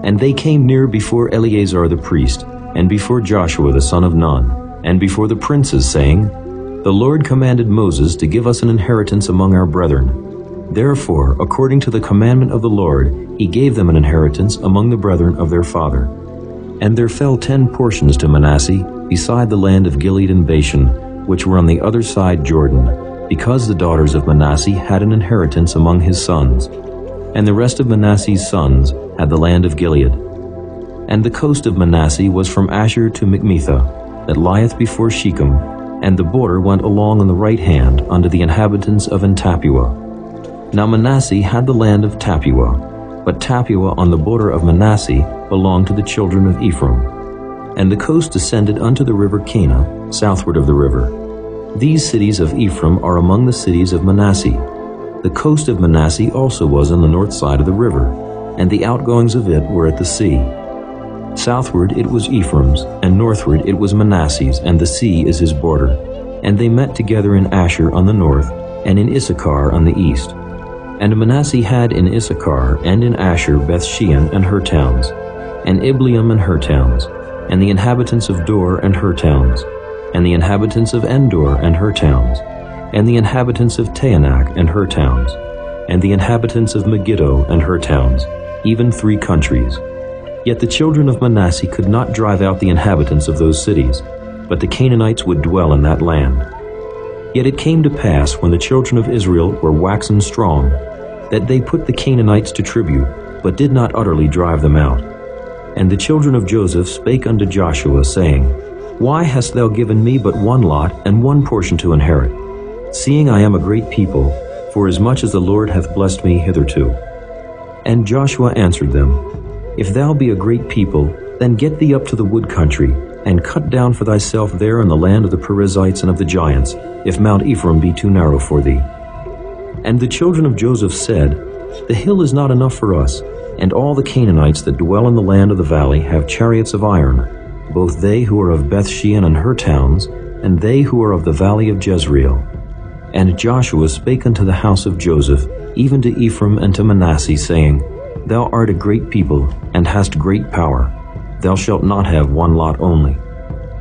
B: And they came near before Eleazar the priest, and before Joshua the son of Nun, and before the princes, saying, The Lord commanded Moses to give us an inheritance among our brethren. Therefore, according to the commandment of the Lord, he gave them an inheritance among the brethren of their father. And there fell 10 portions to Manasseh, beside the land of Gilead and Bashan, which were on the other side Jordan, because the daughters of Manasseh had an inheritance among his sons. And the rest of Manasseh's sons had the land of Gilead. And the coast of Manasseh was from Asher to Mikmetha, that lieth before Shechem, and the border went along on the right hand unto the inhabitants of En-Tappuah. Now Manasseh had the land of Tappuah, but Tappuah on the border of Manasseh belonged to the children of Ephraim. And the coast descended unto the river Cana, southward of the river. These cities of Ephraim are among the cities of Manasseh. The coast of Manasseh also was on the north side of the river, and the outgoings of it were at the sea. Southward it was Ephraim's, and northward it was Manasseh's, and the sea is his border. And they met together in Asher on the north, and in Issachar on the east. And Manasseh had in Issachar and in Asher Bethshean and her towns, and Ibleam and her towns, and the inhabitants of Dor and her towns, and the inhabitants of Endor and her towns, and the inhabitants of Taanach and her towns, and the inhabitants of Megiddo and her towns, even 3 countries. Yet the children of Manasseh could not drive out the inhabitants of those cities, but the Canaanites would dwell in that land. Yet it came to pass, when the children of Israel were waxen strong, that they put the Canaanites to tribute, but did not utterly drive them out. And the children of Joseph spake unto Joshua, saying, Why hast thou given me but 1 lot and 1 portion to inherit, seeing I am a great people, forasmuch as the Lord hath blessed me hitherto?
C: And Joshua answered them, If thou be a great people, then get thee up to the wood country, and cut down for thyself there in the land of the Perizzites and of the giants, if Mount Ephraim be too narrow for thee. And the children of Joseph said, The hill is not enough for us, and all the Canaanites that dwell in the land of the valley have chariots of iron, both they who are of Bethshean and her towns, and they who are of the valley of Jezreel. And Joshua spake unto the house of Joseph, even to Ephraim and to Manasseh, saying, Thou art a great people, and hast great power. Thou shalt not have one lot only.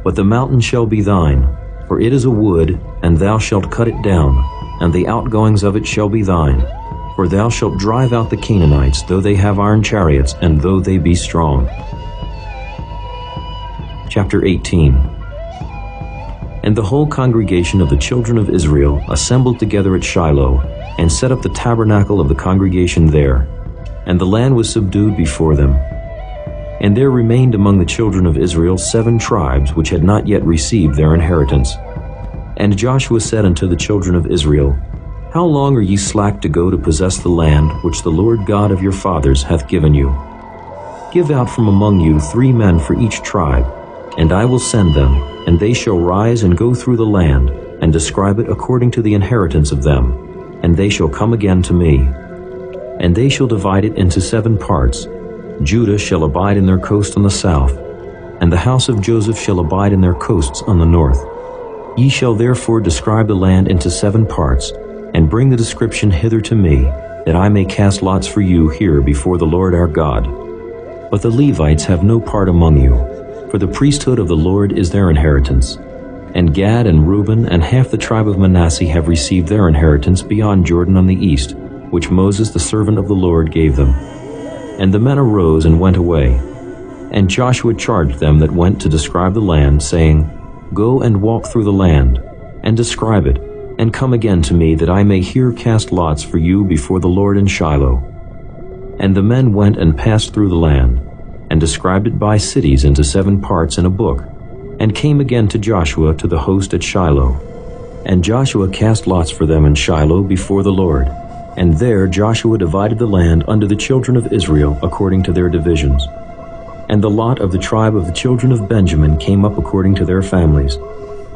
C: But the mountain shall be thine, for it is a wood, and thou shalt cut it down, and the outgoings of it shall be thine. For thou shalt drive out the Canaanites, though they have iron chariots, and though they be strong. Chapter 18. And the whole congregation of the children of Israel assembled together at Shiloh, and set up the tabernacle of the congregation there. And the land was subdued before them. And there remained among the children of Israel 7 tribes which had not yet received their inheritance. And Joshua said unto the children of Israel, How long are ye slack to go to possess the land which the Lord God of your fathers hath given you? Give out from among you 3 men for each tribe, and I will send them, and they shall rise and go through the land, and describe it according to the inheritance of them, and they shall come again to me. And they shall divide it into 7 parts. Judah shall abide in their coast on the south, and the house of Joseph shall abide in their coasts on the north. Ye shall therefore describe the land into 7 parts, and bring the description hither to me, that I may cast lots for you here before the Lord our God. But the Levites have no part among you, for the priesthood of the Lord is their inheritance. And Gad and Reuben and half the tribe of Manasseh have received their inheritance beyond Jordan on the east, which Moses the servant of the Lord gave them. And the men arose and went away. And Joshua charged them that went to describe the land, saying, Go and walk through the land, and describe it, and come again to me, that I may here cast lots for you before the Lord in Shiloh. And the men went and passed through the land, and described it by cities into 7 parts in a book, and came again to Joshua to the host at Shiloh. And Joshua cast lots for them in Shiloh before the Lord. And there Joshua divided the land unto the children of Israel according to their divisions. And the lot of the tribe of the children of Benjamin came up according to their families.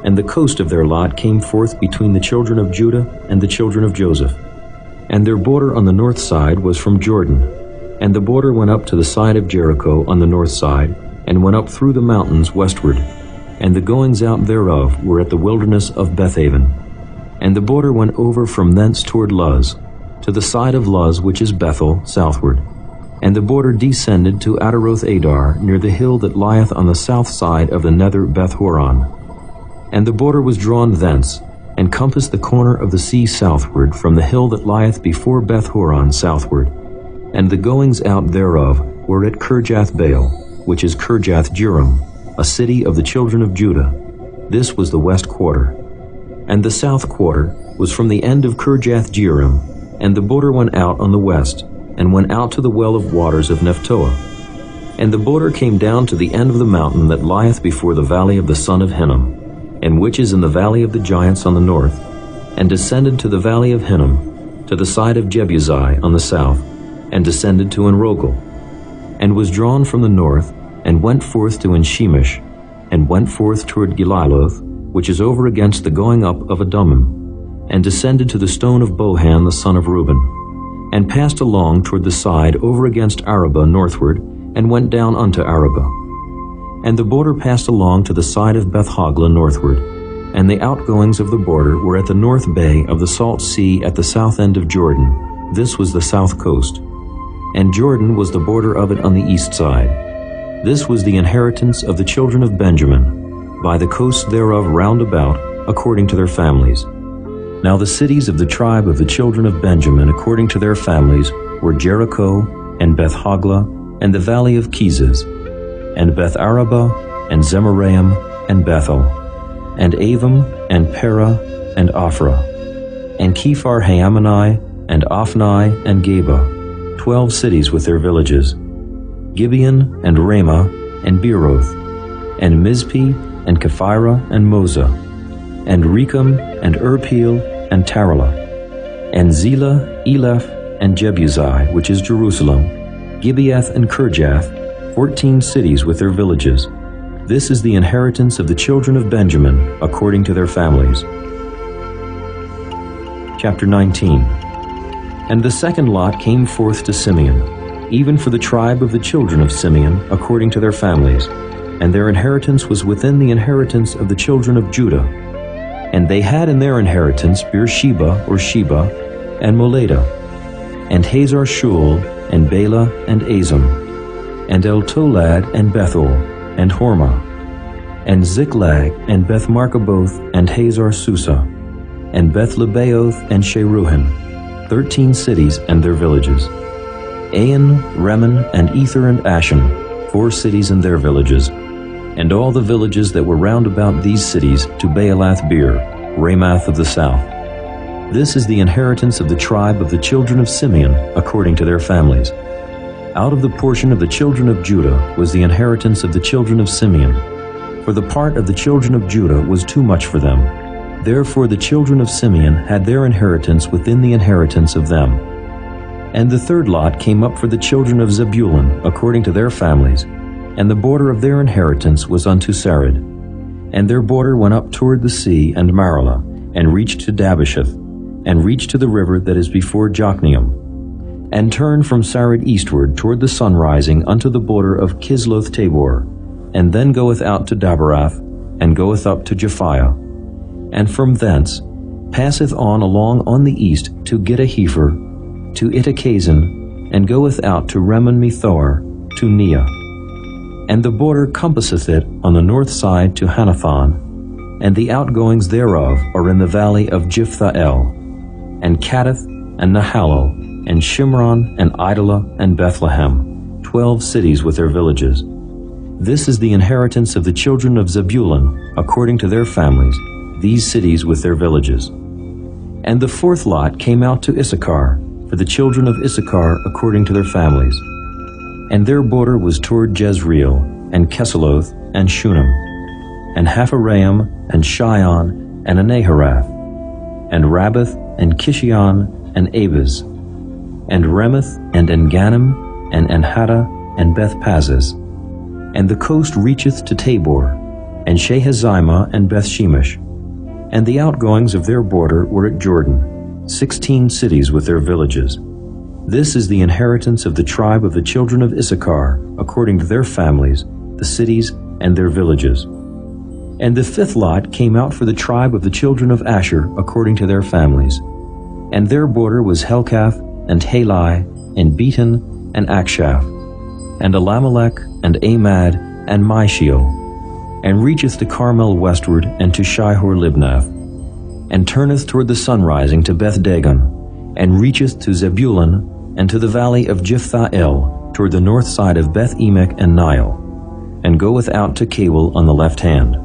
C: And the coast of their lot came forth between the children of Judah and the children of Joseph. And their border on the north side was from Jordan. And the border went up to the side of Jericho on the north side, and went up through the mountains westward. And the goings out thereof were at the wilderness of Bethaven. And the border went over from thence toward Luz, to the side of Luz, which is Bethel, southward. And the border descended to Ataroth Adar, near the hill that lieth on the south side of the nether Beth-horon. And the border was drawn thence, and compassed the corner of the sea southward, from the hill that lieth before Beth-horon southward. And the goings out thereof were at Kirjath-baal, which is Kirjath-jearim, a city of the children of Judah. This was the west quarter. And the south quarter was from the end of Kirjath-jearim, and the border went out on the west, and went out to the well of waters of Nephtoah. And the border came down to the end of the mountain that lieth before the valley of the son of Hinnom, and which is in the valley of the giants on the north, and descended to the valley of Hinnom, to the side of Jebusi on the south, and descended to Enrogel, and was drawn from the north, and went forth to Enshemish, and went forth toward Geliloth, which is over against the going up of Adummim, and descended to the stone of Bohan the son of Reuben, and passed along toward the side over against Arabah northward, and went down unto Arabah. And the border passed along to the side of Beth-hogla northward, and the outgoings of the border were at the north bay of the salt sea at the south end of Jordan. This was the south coast. And Jordan was the border of it on the east side. This was the inheritance of the children of Benjamin, by the coasts thereof round about, according to their families. Now the cities of the tribe of the children of Benjamin according to their families were Jericho, and Beth-hogla, and the valley of Kezes, and Beth-arabah, and Zemaraim, and Bethel, and Avim, and Perah, and Ophrah, and Kephar-Haamani, and Ophni, and Geba, 12 cities with their villages, Gibeon, and Ramah, and Beeroth, and Mizpeh, and Kephirah, and Moza, and Rechem, and Urpeel, and Tarala, and Zela, Eleph, and Jebusi, which is Jerusalem, Gibeath and Kirjath, 14 cities with their villages. This is the inheritance of the children of Benjamin, according to their families. Chapter 19. And the second lot came forth to Simeon, even for the tribe of the children of Simeon, according to their families. And their inheritance was within the inheritance of the children of Judah. And they had in their inheritance Beersheba or Sheba, and Moladah, and Hazar Shul, and Bela, and Azim, and El-Tolad, and Bethel, and Hormah, and Ziklag, and Beth-Markaboth, and Hazar Susa, and Beth-Lebaoth, and Sheruhin, 13 cities and their villages. Ain, Remen, and Ether, and Ashan, 4 cities and their villages, and all the villages that were round about these cities to Baalath-beer, Ramath of the south. This is the inheritance of the tribe of the children of Simeon, according to their families. Out of the portion of the children of Judah was the inheritance of the children of Simeon. For the part of the children of Judah was too much for them. Therefore the children of Simeon had their inheritance within the inheritance of them. And the third lot came up for the children of Zebulun, according to their families. And the border of their inheritance was unto Sarid. And their border went up toward the sea and Maralah, and reached to Dabasheth, and reached to the river that is before Jokneam, and turned from Sarid eastward toward the sunrising unto the border of Kisloth Tabor, and then goeth out to Dabarath, and goeth up to Japhiah, and from thence passeth on along on the east to Gittahepher, to Ittachazin, and goeth out to Remon-Methor, to Neah. And the border compasseth it on the north side to Hanathon, and the outgoings thereof are in the valley of Jiphthahel, and Kaddeth, and Nahalal, and Shimron, and Idalah, and Bethlehem, 12 cities with their villages. This is the inheritance of the children of Zebulun, according to their families, these cities with their villages. And the fourth lot came out to Issachar, for the children of Issachar according to their families. And their border was toward Jezreel, and Kesuloth, and Shunem, and Hapharaim, and Shion, and Anaharath, and Rabbath, and Kishion, and Abez, and Remeth, and Enganim, and Enhatta, and Beth-Pazzez. And the coast reacheth to Tabor, and Shehazimah, and Beth-Shemesh. And the outgoings of their border were at Jordan, 16 cities with their villages. This is the inheritance of the tribe of the children of Issachar, according to their families, the cities and their villages. And the fifth lot came out for the tribe of the children of Asher, according to their families. And their border was Helkath, and Halai, and Beaton, and Akshaph, and Elimelech, and Amad, and Mishiel, and reacheth to Carmel westward, and to Shihor-Libnath, and turneth toward the sunrising to Beth-Dagon, and reacheth to Zebulun, and to the valley of Jiphthahel, toward the north side of Beth-Emek and Nile, and goeth out to Cawel on the left hand.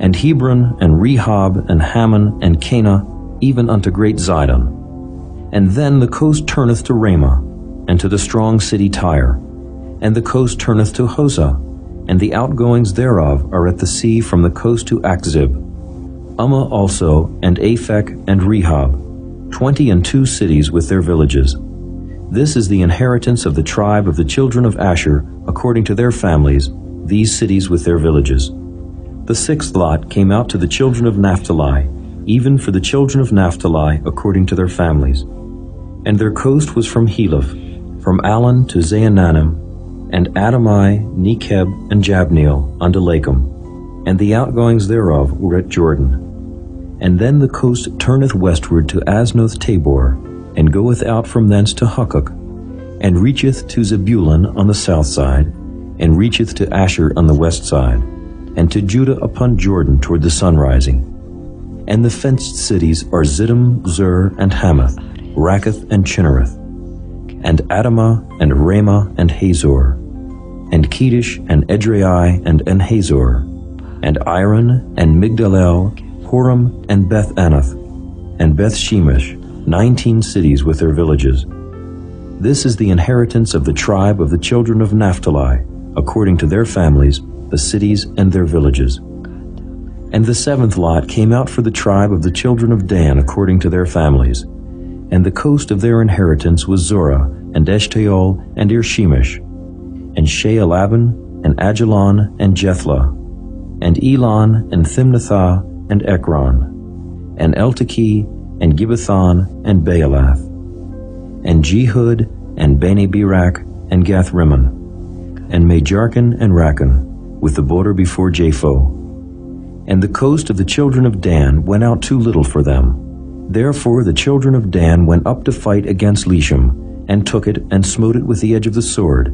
C: And Hebron, and Rehob, and Hammon, and Cana, even unto great Zidon. And then the coast turneth to Ramah, and to the strong city Tyre. And the coast turneth to Hosah, and the outgoings thereof are at the sea from the coast to Akzib. Ummah also, and Aphek, and Rehob, 22 cities with their villages. This is the inheritance of the tribe of the children of Asher, according to their families, these cities with their villages. The sixth lot came out to the children of Naphtali, even for the children of Naphtali according to their families. And their coast was from Heleph, from Allen to Zaananim, and Adamai, Nekeb, and Jabneel unto Lakum, and the outgoings thereof were at Jordan. And then the coast turneth westward to Aznoth Tabor, and goeth out from thence to Hukkok, and reacheth to Zebulun on the south side, and reacheth to Asher on the west side, and to Judah upon Jordan toward the sunrising. And the fenced cities are Ziddim, Zur, and Hamath, Rakkath, and Chinnereth, and Adamah, and Ramah, and Hazor, and Kedesh, and Edrei, and Enhazor, and Iron, and Migdalel, Horam, and Beth-Anath, and Beth-Shemesh, 19 cities with their villages. This is the inheritance of the tribe of the children of Naphtali, according to their families, the cities and their villages. And the seventh lot came out for the tribe of the children of Dan according to their families. and the coast of their inheritance was Zorah, and Eshtaol, and Ir-shemesh, and Shealaban, and Ajalon, and Jethlah, and Elon, and Thimnathah, and Ekron, and Eltekeh, and Gibbethon, and Baalath, and Jehud, and Bene-Berak, and Gath-Rimmon, and Majarkan, and Rakan, with the border before Japho. And the coast of the children of Dan went out too little for them. Therefore the children of Dan went up to fight against Leshem, and took it, and smote it with the edge of the sword,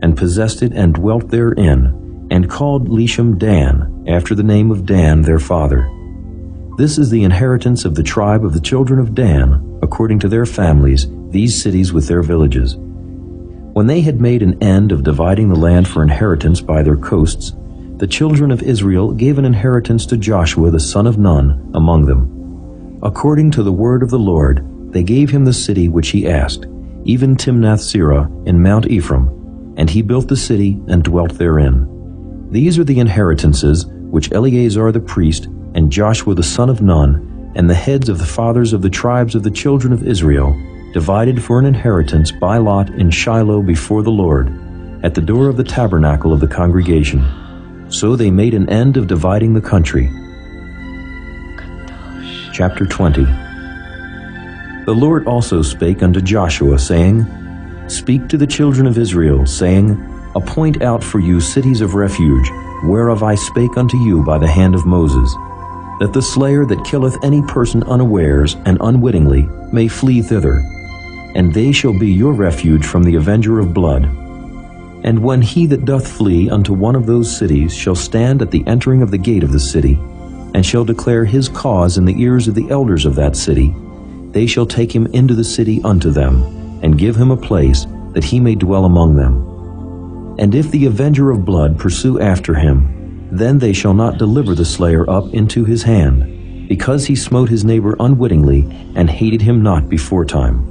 C: and possessed it, and dwelt therein, and called Leshem Dan, after the name of Dan their father. This is the inheritance of the tribe of the children of Dan, according to their families, these cities with their villages. When they had made an end of dividing the land for inheritance by their coasts, the children of Israel gave an inheritance to Joshua the son of Nun among them. According to the word of the Lord, they gave him the city which he asked, even Timnath-Serah in Mount Ephraim, and he built the city and dwelt therein. These are the inheritances which Eleazar the priest and Joshua the son of Nun and the heads of the fathers of the tribes of the children of Israel divided for an inheritance by lot in Shiloh before the Lord, at the door of the tabernacle of the congregation. So they made an end of dividing the country. Chapter 20. The Lord also spake unto Joshua, saying, Speak to the children of Israel, saying, Appoint out for you cities of refuge, whereof I spake unto you by the hand of Moses, that the slayer that killeth any person unawares and unwittingly may flee thither, and they shall be your refuge from the avenger of blood. And when he that doth flee unto one of those cities shall stand at the entering of the gate of the city, and shall declare his cause in the ears of the elders of that city, they shall take him into the city unto them, and give him a place, that he may dwell among them. And if the avenger of blood pursue after him, then they shall not deliver the slayer up into his hand, because he smote his neighbor unwittingly, and hated him not beforetime.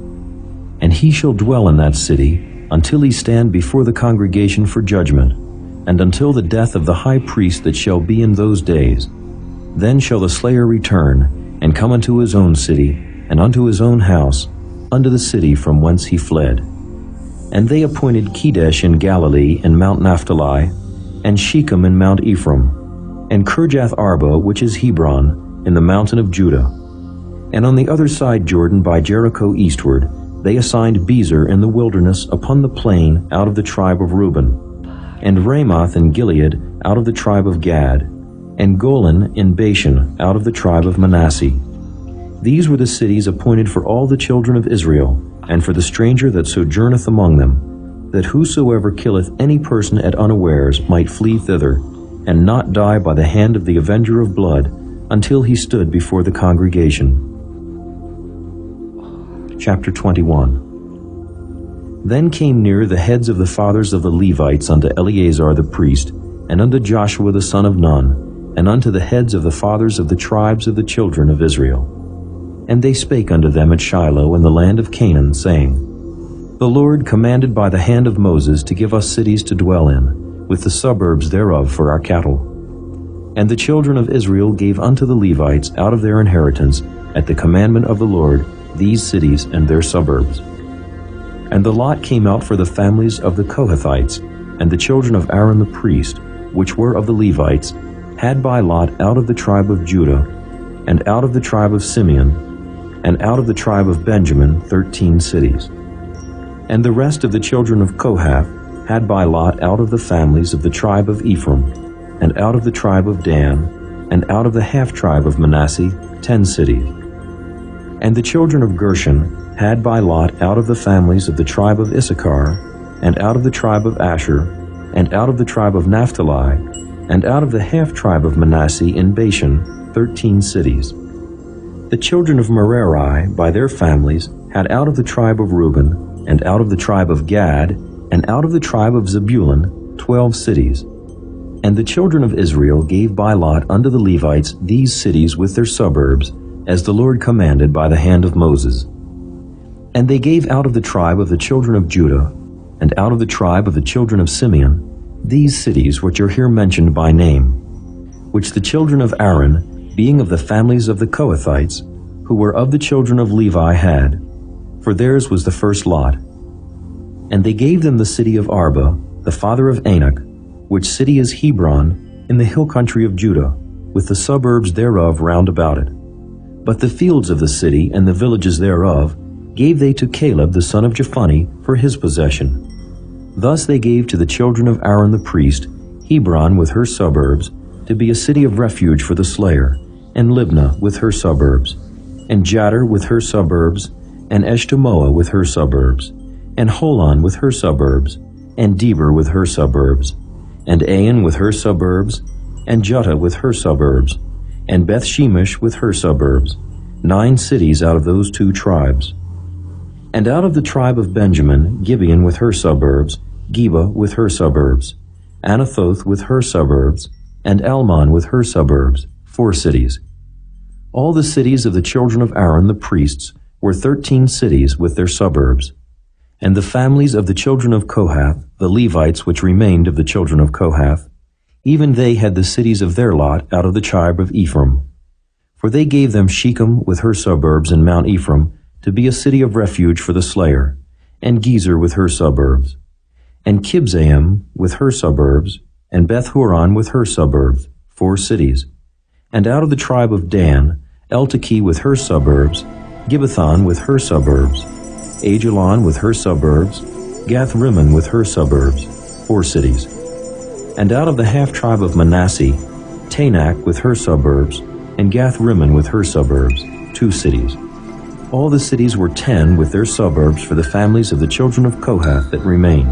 C: And he shall dwell in that city, until he stand before the congregation for judgment, and until the death of the high priest that shall be in those days. Then shall the slayer return, and come unto his own city, and unto his own house, unto the city from whence he fled. And they appointed Kedesh in Galilee and Mount Naphtali, and Shechem in Mount Ephraim, and Kirjath Arba, which is Hebron, in the mountain of Judah. And on the other side Jordan by Jericho eastward, they assigned Bezer in the wilderness upon the plain out of the tribe of Reuben, and Ramoth in Gilead out of the tribe of Gad, and Golan in Bashan out of the tribe of Manasseh. These were the cities appointed for all the children of Israel, and for the stranger that sojourneth among them, that whosoever killeth any person at unawares might flee thither, and not die by the hand of the avenger of blood, until he stood before the congregation. Chapter 21. Then came near the heads of the fathers of the Levites unto Eleazar the priest, and unto Joshua the son of Nun, and unto the heads of the fathers of the tribes of the children of Israel. And they spake unto them at Shiloh in the land of Canaan, saying, The Lord commanded by the hand of Moses to give us cities to dwell in, with the suburbs thereof for our cattle. And the children of Israel gave unto the Levites out of their inheritance, at the commandment of the Lord, these cities and their suburbs. And the lot came out for the families of the Kohathites, and the children of Aaron the priest, which were of the Levites, had by lot out of the tribe of Judah, and out of the tribe of Simeon, and out of the tribe of Benjamin 13 cities. And the rest of the children of Kohath had by lot out of the families of the tribe of Ephraim, and out of the tribe of Dan, and out of the half-tribe of Manasseh 10 cities. And the children of Gershon had by lot out of the families of the tribe of Issachar, and out of the tribe of Asher, and out of the tribe of Naphtali, and out of the half-tribe of Manasseh in Bashan 13 cities. The children of Merari, by their families, had out of the tribe of Reuben, and out of the tribe of Gad, and out of the tribe of Zebulun 12 cities. And the children of Israel gave by lot unto the Levites these cities with their suburbs, as the Lord commanded by the hand of Moses. And they gave out of the tribe of the children of Judah, and out of the tribe of the children of Simeon, these cities which are here mentioned by name, which the children of Aaron, being of the families of the Kohathites, who were of the children of Levi, had, for theirs was the first lot. And they gave them the city of Arba, the father of Anak, which city is Hebron, in the hill country of Judah, with the suburbs thereof round about it. But the fields of the city and the villages thereof gave they to Caleb the son of Jephunneh for his possession. Thus they gave to the children of Aaron the priest Hebron with her suburbs, to be a city of refuge for the slayer, and Libnah with her suburbs, and Jattir with her suburbs, and Eshtemoa with her suburbs, and Holon with her suburbs, and Debir with her suburbs, and Ain with her suburbs, and Juttah with her suburbs, and Beth Shemesh with her suburbs, 9 cities out of those 2 tribes. And out of the tribe of Benjamin, Gibeon with her suburbs, Geba with her suburbs, Anathoth with her suburbs, and Almon with her suburbs, 4 cities. All the cities of the children of Aaron the priests were 13 cities with their suburbs. And the families of the children of Kohath, the Levites which remained of the children of Kohath, even they had the cities of their lot out of the tribe of Ephraim. For they gave them Shechem with her suburbs in Mount Ephraim, to be a city of refuge for the slayer, and Gezer with her suburbs, and Kibzaim with her suburbs, and Beth-horon with her suburbs, 4 cities. And out of the tribe of Dan, Eltekeh with her suburbs, Gibbethon with her suburbs, Ajalon with her suburbs, Gath-rimmon with her suburbs, 4 cities. And out of the half-tribe of Manasseh, Tanakh with her suburbs, and Gath-rimmon with her suburbs, 2 cities. All the cities were 10 with their suburbs for the families of the children of Kohath that remain.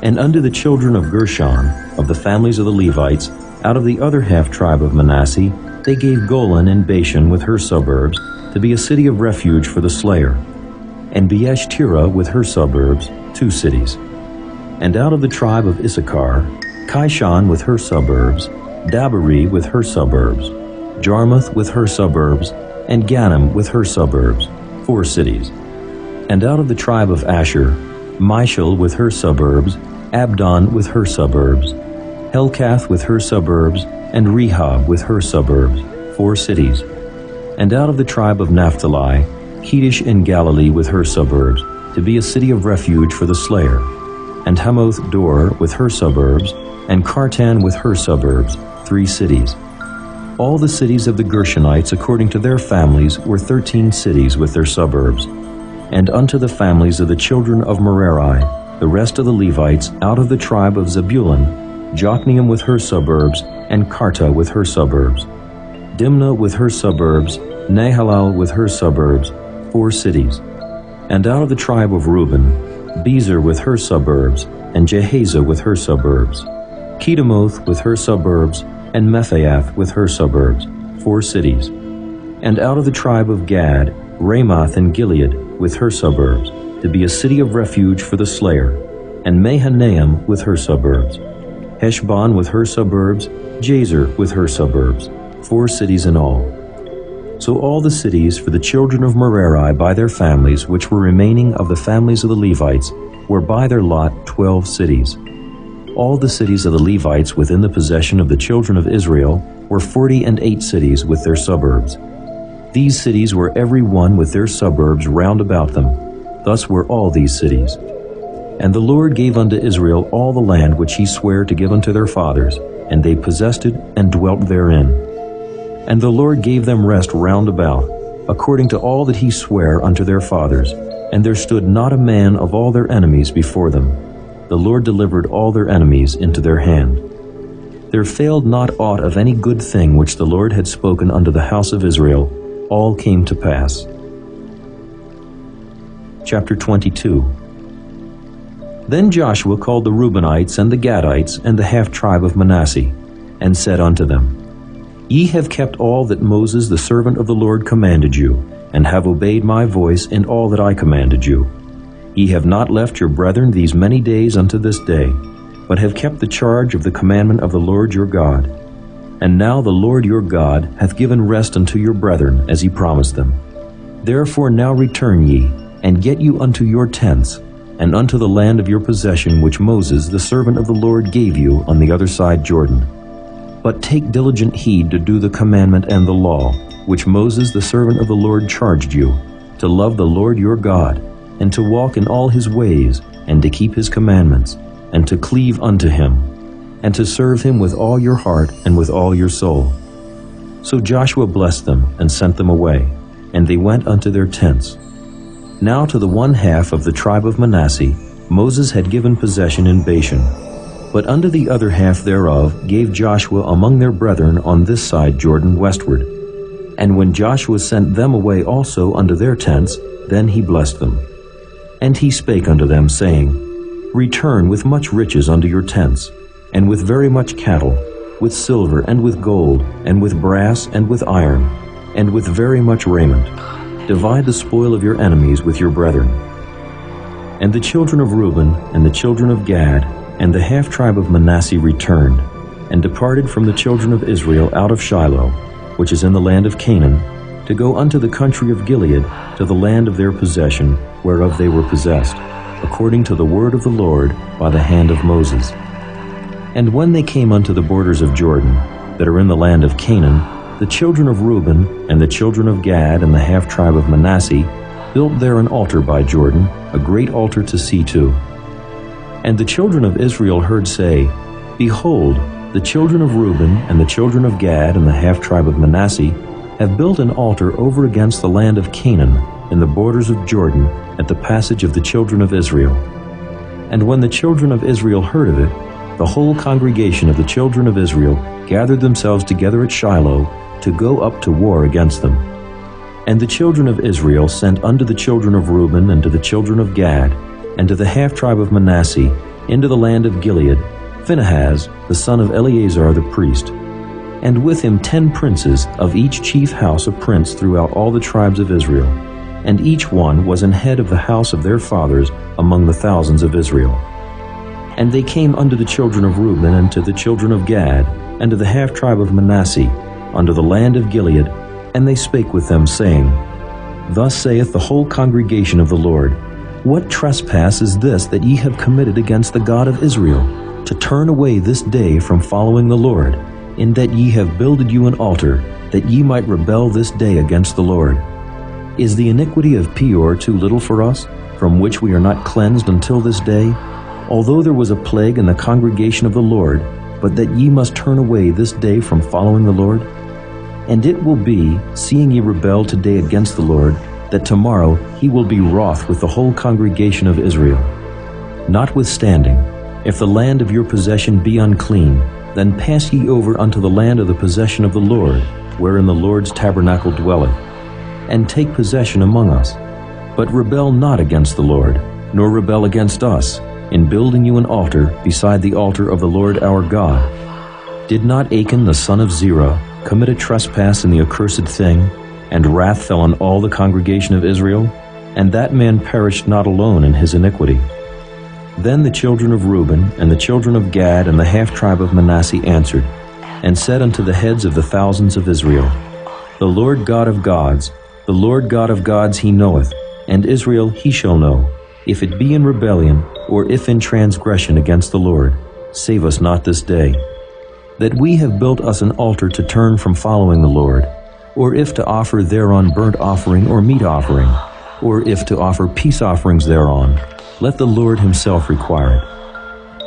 C: And unto the children of Gershon, of the families of the Levites, out of the other half-tribe of Manasseh, they gave Golan and Bashan with her suburbs, to be a city of refuge for the slayer, and Beeshtira with her suburbs, 2 cities. And out of the tribe of Issachar, Kishon with her suburbs, Dabari with her suburbs, Jarmuth with her suburbs, and Ganim with her suburbs, 4 cities. And out of the tribe of Asher, Mishal with her suburbs, Abdon with her suburbs, Helkath with her suburbs, and Rehob with her suburbs, 4 cities. And out of the tribe of Naphtali, Kedesh in Galilee with her suburbs, to be a city of refuge for the slayer, and Hamoth Dor with her suburbs, and Kartan with her suburbs, 3 cities. All the cities of the Gershonites according to their families were 13 cities with their suburbs. And unto the families of the children of Merari, the rest of the Levites, out of the tribe of Zebulun, Jokneam with her suburbs, and Karta with her suburbs, Dimnah with her suburbs, Nahalal with her suburbs, 4 cities. And out of the tribe of Reuben, Bezer with her suburbs, and Jehaza with her suburbs, Kedemoth with her suburbs, and Mephath with her suburbs, 4 cities. And out of the tribe of Gad, Ramoth in Gilead with her suburbs, to be a city of refuge for the slayer, and Mahanaim with her suburbs, Heshbon with her suburbs, Jazer with her suburbs, 4 cities in all. So all the cities for the children of Merari by their families, which were remaining of the families of the Levites, were by their lot 12 cities. All the cities of the Levites within the possession of the children of Israel were 48 cities with their suburbs. These cities were every one with their suburbs round about them. Thus were all these cities. And the Lord gave unto Israel all the land which he sware to give unto their fathers, and they possessed it and dwelt therein. And the Lord gave them rest round about, according to all that he sware unto their fathers, and there stood not a man of all their enemies before them. The Lord delivered all their enemies into their hand. There failed not aught of any good thing which the Lord had spoken unto the house of Israel. All came to pass. Chapter 22. Then Joshua called the Reubenites and the Gadites and the half-tribe of Manasseh, and said unto them, Ye have kept all that Moses the servant of the Lord commanded you, and have obeyed my voice in all that I commanded you. Ye have not left your brethren these many days unto this day, but have kept the charge of the commandment of the Lord your God. And now the Lord your God hath given rest unto your brethren, as he promised them. Therefore now return ye, and get you unto your tents, and unto the land of your possession which Moses the servant of the Lord gave you on the other side Jordan. But take diligent heed to do the commandment and the law, which Moses the servant of the Lord charged you, to love the Lord your God, and to walk in all his ways, and to keep his commandments, and to cleave unto him, and to serve him with all your heart and with all your soul. So Joshua blessed them and sent them away, and they went unto their tents. Now to the one half of the tribe of Manasseh Moses had given possession in Bashan, but unto the other half thereof gave Joshua among their brethren on this side Jordan westward. And when Joshua sent them away also unto their tents, then he blessed them. And he spake unto them, saying, Return with much riches unto your tents, and with very much cattle, with silver, and with gold, and with brass, and with iron, and with very much raiment. Divide the spoil of your enemies with your brethren. And the children of Reuben, and the children of Gad, and the half tribe of Manasseh returned, and departed from the children of Israel out of Shiloh, which is in the land of Canaan, to go unto the country of Gilead, to the land of their possession, whereof they were possessed, according to the word of the Lord by the hand of Moses. And when they came unto the borders of Jordan, that are in the land of Canaan, the children of Reuben, and the children of Gad, and the half tribe of Manasseh, built there an altar by Jordan, a great altar to see to. And the children of Israel heard say, Behold, the children of Reuben, and the children of Gad, and the half tribe of Manasseh, have built an altar over against the land of Canaan, in the borders of Jordan, at the passage of the children of Israel. And when the children of Israel heard of it, the whole congregation of the children of Israel gathered themselves together at Shiloh to go up to war against them. And the children of Israel sent unto the children of Reuben, and to the children of Gad, and to the half tribe of Manasseh, into the land of Gilead, Phinehas, the son of Eleazar the priest, and with him 10 princes, of each chief house a prince throughout all the tribes of Israel, and each one was an head of the house of their fathers among the thousands of Israel. And they came unto the children of Reuben, and to the children of Gad, and to the half tribe of Manasseh, unto the land of Gilead, and they spake with them, saying, Thus saith the whole congregation of the Lord, What trespass is this that ye have committed against the God of Israel, to turn away this day from following the Lord, in that ye have builded you an altar, that ye might rebel this day against the Lord? Is the iniquity of Peor too little for us, from which we are not cleansed until this day, although there was a plague in the congregation of the Lord, but that ye must turn away this day from following the Lord? And it will be, seeing ye rebel today against the Lord, that tomorrow he will be wroth with the whole congregation of Israel. Notwithstanding, if the land of your possession be unclean, then pass ye over unto the land of the possession of the Lord, wherein the Lord's tabernacle dwelleth, and take possession among us. But rebel not against the Lord, nor rebel against us, in building you an altar beside the altar of the Lord our God. Did not Achan the son of Zerah commit a trespass in the accursed thing, and wrath fell on all the congregation of Israel? And that man perished not alone in his iniquity. Then the children of Reuben, and the children of Gad, and the half tribe of Manasseh answered, and said unto the heads of the thousands of Israel, The Lord God of gods, the Lord God of gods he knoweth, and Israel he shall know, if it be in rebellion, or if in transgression against the Lord. Save us not this day, that we have built us an altar to turn from following the Lord, or if to offer thereon burnt offering or meat offering, or if to offer peace offerings thereon, let the Lord himself require it.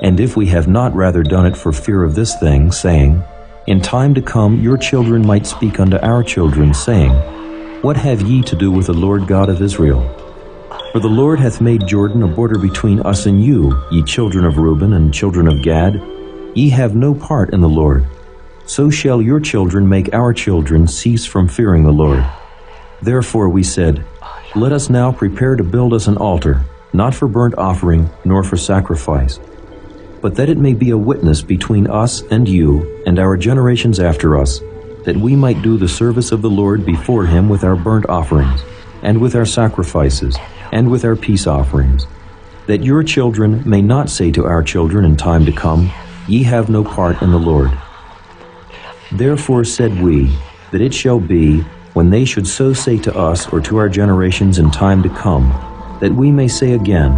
C: And if we have not rather done it for fear of this thing, saying, In time to come your children might speak unto our children, saying, What have ye to do with the Lord God of Israel? For the Lord hath made Jordan a border between us and you, ye children of Reuben and children of Gad. Ye have no part in the Lord. So shall your children make our children cease from fearing the Lord. Therefore we said, Let us now prepare to build us an altar, not for burnt offering, nor for sacrifice, but that it may be a witness between us and you, and our generations after us, that we might do the service of the Lord before him with our burnt offerings, and with our sacrifices, and with our peace offerings, that your children may not say to our children in time to come, Ye have no part in the Lord. Therefore said we, that it shall be, when they should so say to us or to our generations in time to come, that we may say again,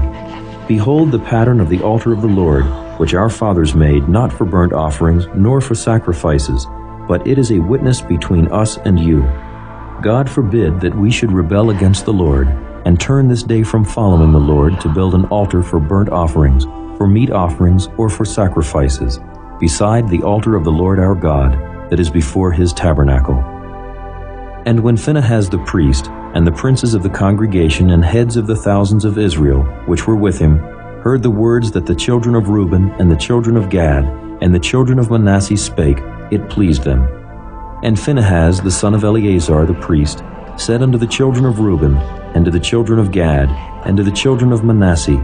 C: Behold the pattern of the altar of the Lord, which our fathers made, not for burnt offerings, nor for sacrifices, but it is a witness between us and you. God forbid that we should rebel against the Lord, and turn this day from following the Lord to build an altar for burnt offerings, for meat offerings, or for sacrifices, beside the altar of the Lord our God, that is before his tabernacle. And when Phinehas the priest, and the princes of the congregation and heads of the thousands of Israel, which were with him, heard the words that the children of Reuben and the children of Gad and the children of Manasseh spake, it pleased them. And Phinehas the son of Eleazar the priest said unto the children of Reuben, and to the children of Gad, and to the children of Manasseh,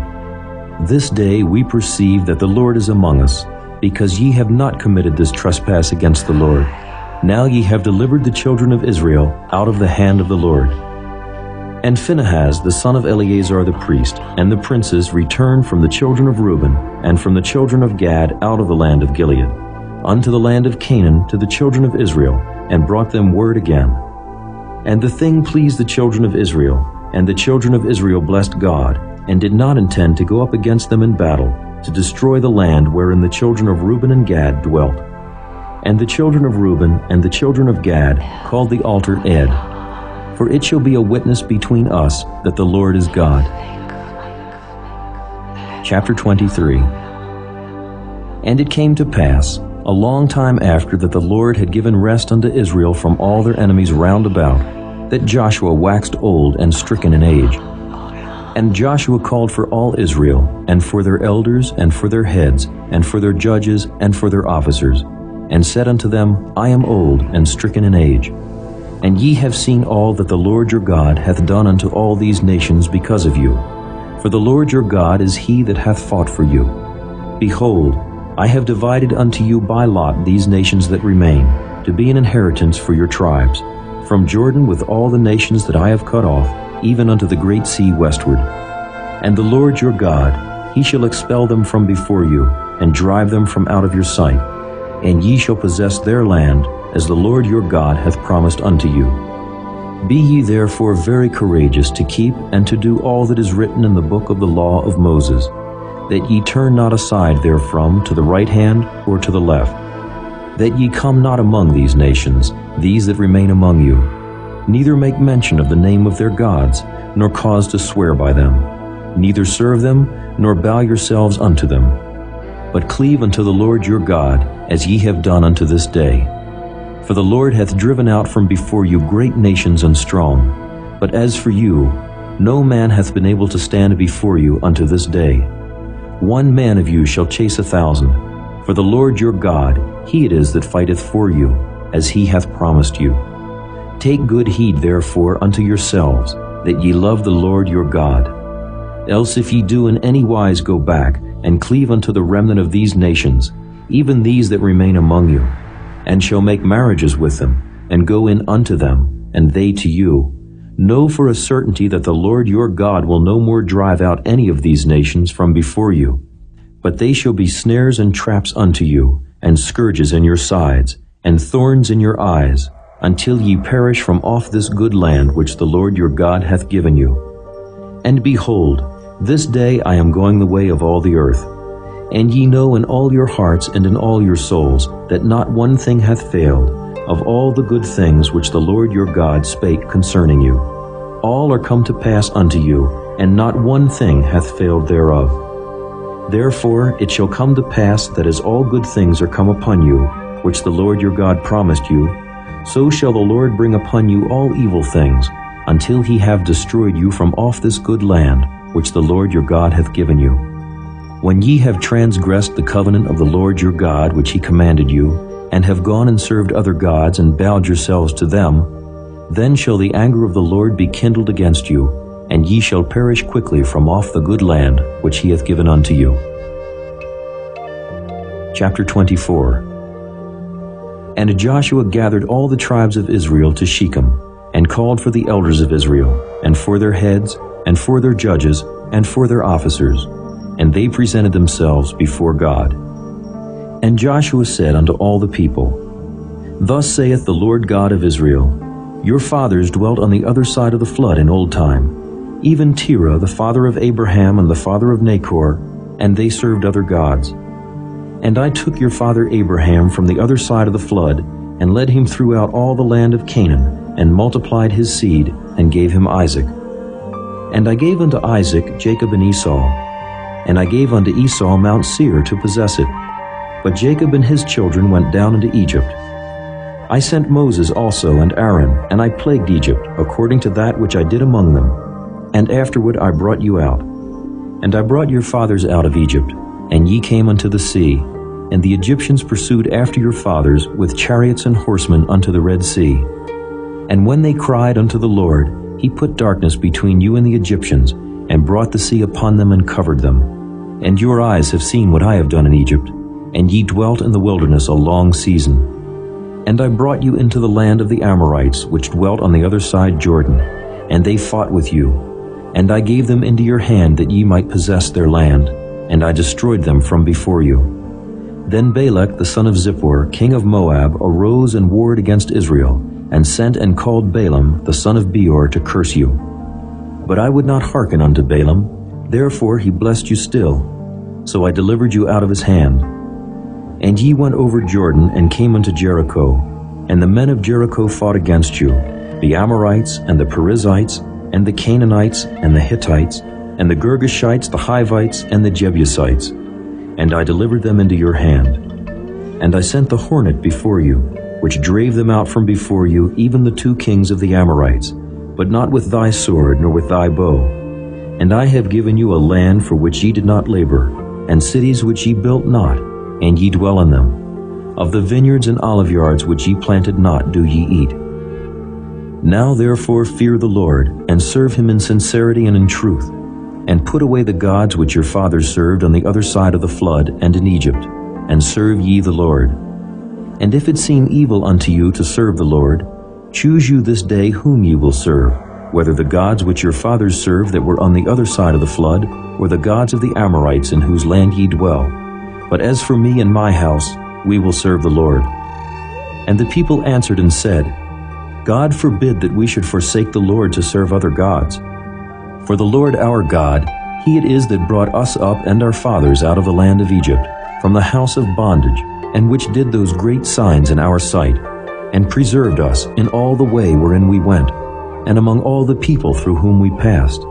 C: This day we perceive that the Lord is among us, because ye have not committed this trespass against the Lord. Now ye have delivered the children of Israel out of the hand of the Lord. And Phinehas the son of Eleazar the priest, and the princes returned from the children of Reuben, and from the children of Gad out of the land of Gilead, unto the land of Canaan to the children of Israel, and brought them word again. And the thing pleased the children of Israel, and the children of Israel blessed God, and did not intend to go up against them in battle, to destroy the land wherein the children of Reuben and Gad dwelt. And the children of Reuben and the children of Gad called the altar Ed, for it shall be a witness between us that the Lord is God. Chapter 23. And it came to pass, a long time after that the Lord had given rest unto Israel from all their enemies round about, that Joshua waxed old and stricken in age. And Joshua called for all Israel, and for their elders, and for their heads, and for their judges, and for their officers, and said unto them, I am old and stricken in age. And ye have seen all that the Lord your God hath done unto all these nations because of you. For the Lord your God is he that hath fought for you. Behold, I have divided unto you by lot these nations that remain, to be an inheritance for your tribes, from Jordan with all the nations that I have cut off, even unto the great sea westward. And the Lord your God, he shall expel them from before you, and drive them from out of your sight. And ye shall possess their land, as the Lord your God hath promised unto you. Be ye therefore very courageous to keep and to do all that is written in the book of the law of Moses, that ye turn not aside therefrom to the right hand or to the left, that ye come not among these nations, these that remain among you, neither make mention of the name of their gods, nor cause to swear by them, neither serve them, nor bow yourselves unto them, but cleave unto the Lord your God, as ye have done unto this day. For the Lord hath driven out from before you great nations and strong, but as for you, no man hath been able to stand before you unto this day. One man of you shall chase 1,000, for the Lord your God, he it is that fighteth for you, as he hath promised you. Take good heed therefore unto yourselves, that ye love the Lord your God. Else if ye do in any wise go back, and cleave unto the remnant of these nations, even these that remain among you, and shall make marriages with them, and go in unto them, and they to you, know for a certainty that the Lord your God will no more drive out any of these nations from before you, but they shall be snares and traps unto you, and scourges in your sides, and thorns in your eyes, until ye perish from off this good land which the Lord your God hath given you. And behold, this day I am going the way of all the earth. And ye know in all your hearts and in all your souls that not one thing hath failed, of all the good things which the Lord your God spake concerning you. All are come to pass unto you, and not one thing hath failed thereof. Therefore it shall come to pass that as all good things are come upon you, which the Lord your God promised you, so shall the Lord bring upon you all evil things, until he have destroyed you from off this good land, which the Lord your God hath given you. When ye have transgressed the covenant of the Lord your God which he commanded you, and have gone and served other gods and bowed yourselves to them, then shall the anger of the Lord be kindled against you, and ye shall perish quickly from off the good land which he hath given unto you. Chapter 24. And Joshua gathered all the tribes of Israel to Shechem, and called for the elders of Israel, and for their heads, and for their judges, and for their officers, and they presented themselves before God. And Joshua said unto all the people, Thus saith the Lord God of Israel, Your fathers dwelt on the other side of the flood in old time, even Terah the father of Abraham and the father of Nachor, and they served other gods. And I took your father Abraham from the other side of the flood, and led him throughout all the land of Canaan, and multiplied his seed, and gave him Isaac. And I gave unto Isaac Jacob and Esau, and I gave unto Esau Mount Seir to possess it. But Jacob and his children went down into Egypt. I sent Moses also and Aaron, and I plagued Egypt, according to that which I did among them. And afterward I brought you out. And I brought your fathers out of Egypt, and ye came unto the sea, and the Egyptians pursued after your fathers with chariots and horsemen unto the Red Sea. And when they cried unto the Lord, he put darkness between you and the Egyptians, and brought the sea upon them and covered them. And your eyes have seen what I have done in Egypt, and ye dwelt in the wilderness a long season. And I brought you into the land of the Amorites, which dwelt on the other side Jordan, and they fought with you. And I gave them into your hand that ye might possess their land, and I destroyed them from before you. Then Balak the son of Zippor, king of Moab, arose and warred against Israel, and sent and called Balaam the son of Beor to curse you. But I would not hearken unto Balaam, therefore he blessed you still. So I delivered you out of his hand. And ye went over Jordan, and came unto Jericho. And the men of Jericho fought against you, the Amorites, and the Perizzites, and the Canaanites, and the Hittites, and the Girgashites, the Hivites, and the Jebusites. And I delivered them into your hand. And I sent the hornet before you, which drave them out from before you, even the 2 kings of the Amorites, but not with thy sword, nor with thy bow. And I have given you a land for which ye did not labor, and cities which ye built not, and ye dwell in them. Of the vineyards and oliveyards which ye planted not do ye eat. Now therefore fear the Lord, and serve him in sincerity and in truth, and put away the gods which your fathers served on the other side of the flood and in Egypt, and serve ye the Lord. And if it seem evil unto you to serve the Lord, choose you this day whom ye will serve, whether the gods which your fathers served that were on the other side of the flood, or the gods of the Amorites in whose land ye dwell. But as for me and my house, we will serve the Lord. And the people answered and said, God forbid that we should forsake the Lord to serve other gods. For the Lord our God, he it is that brought us up and our fathers out of the land of Egypt, from the house of bondage, and which did those great signs in our sight, and preserved us in all the way wherein we went, and among all the people through whom we passed.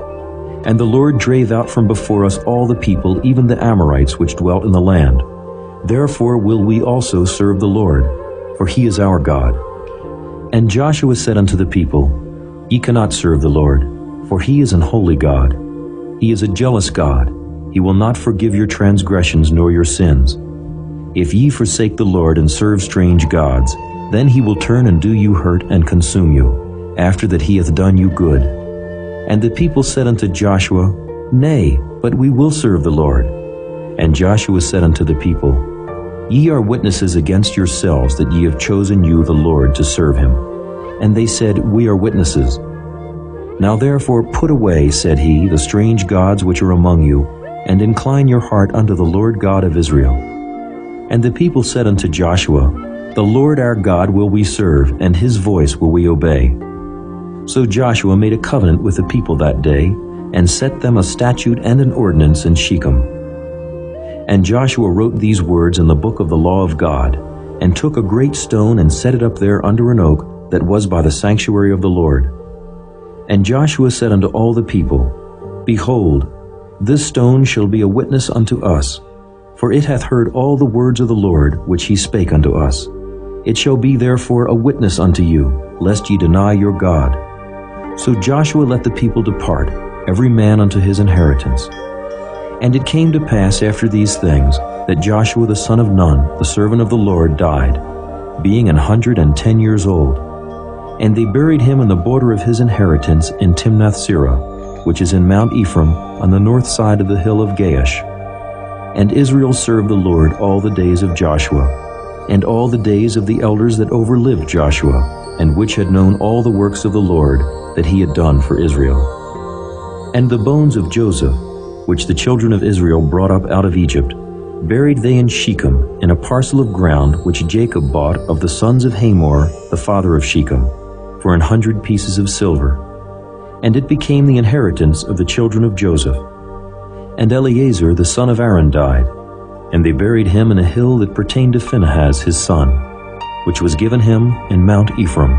C: And the Lord drave out from before us all the people, even the Amorites which dwelt in the land. Therefore will we also serve the Lord, for he is our God. And Joshua said unto the people, Ye cannot serve the Lord, for he is an holy God. He is a jealous God. He will not forgive your transgressions nor your sins. If ye forsake the Lord and serve strange gods, then he will turn and do you hurt and consume you, after that he hath done you good. And the people said unto Joshua, Nay, but we will serve the Lord. And Joshua said unto the people, Ye are witnesses against yourselves that ye have chosen you the Lord to serve him. And they said, We are witnesses. Now therefore put away, said he, the strange gods which are among you, and incline your heart unto the Lord God of Israel. And the people said unto Joshua, The Lord our God will we serve, and his voice will we obey. So Joshua made a covenant with the people that day, and set them a statute and an ordinance in Shechem. And Joshua wrote these words in the book of the law of God, and took a great stone and set it up there under an oak that was by the sanctuary of the Lord. And Joshua said unto all the people, Behold, this stone shall be a witness unto us, for it hath heard all the words of the Lord which he spake unto us. It shall be therefore a witness unto you, lest ye deny your God. So Joshua let the people depart, every man unto his inheritance. And it came to pass after these things, that Joshua the son of Nun, the servant of the Lord, died, being 110 years old. And they buried him in the border of his inheritance in Timnath-Serah, which is in Mount Ephraim, on the north side of the hill of Gaash. And Israel served the Lord all the days of Joshua, and all the days of the elders that overlived Joshua, and which had known all the works of the Lord that he had done for Israel. And the bones of Joseph, which the children of Israel brought up out of Egypt, buried they in Shechem, in a parcel of ground which Jacob bought of the sons of Hamor, the father of Shechem, for 100 pieces of silver. And it became the inheritance of the children of Joseph. And Eleazar the son of Aaron died, and they buried him in a hill that pertained to Phinehas his son, which was given him in Mount Ephraim.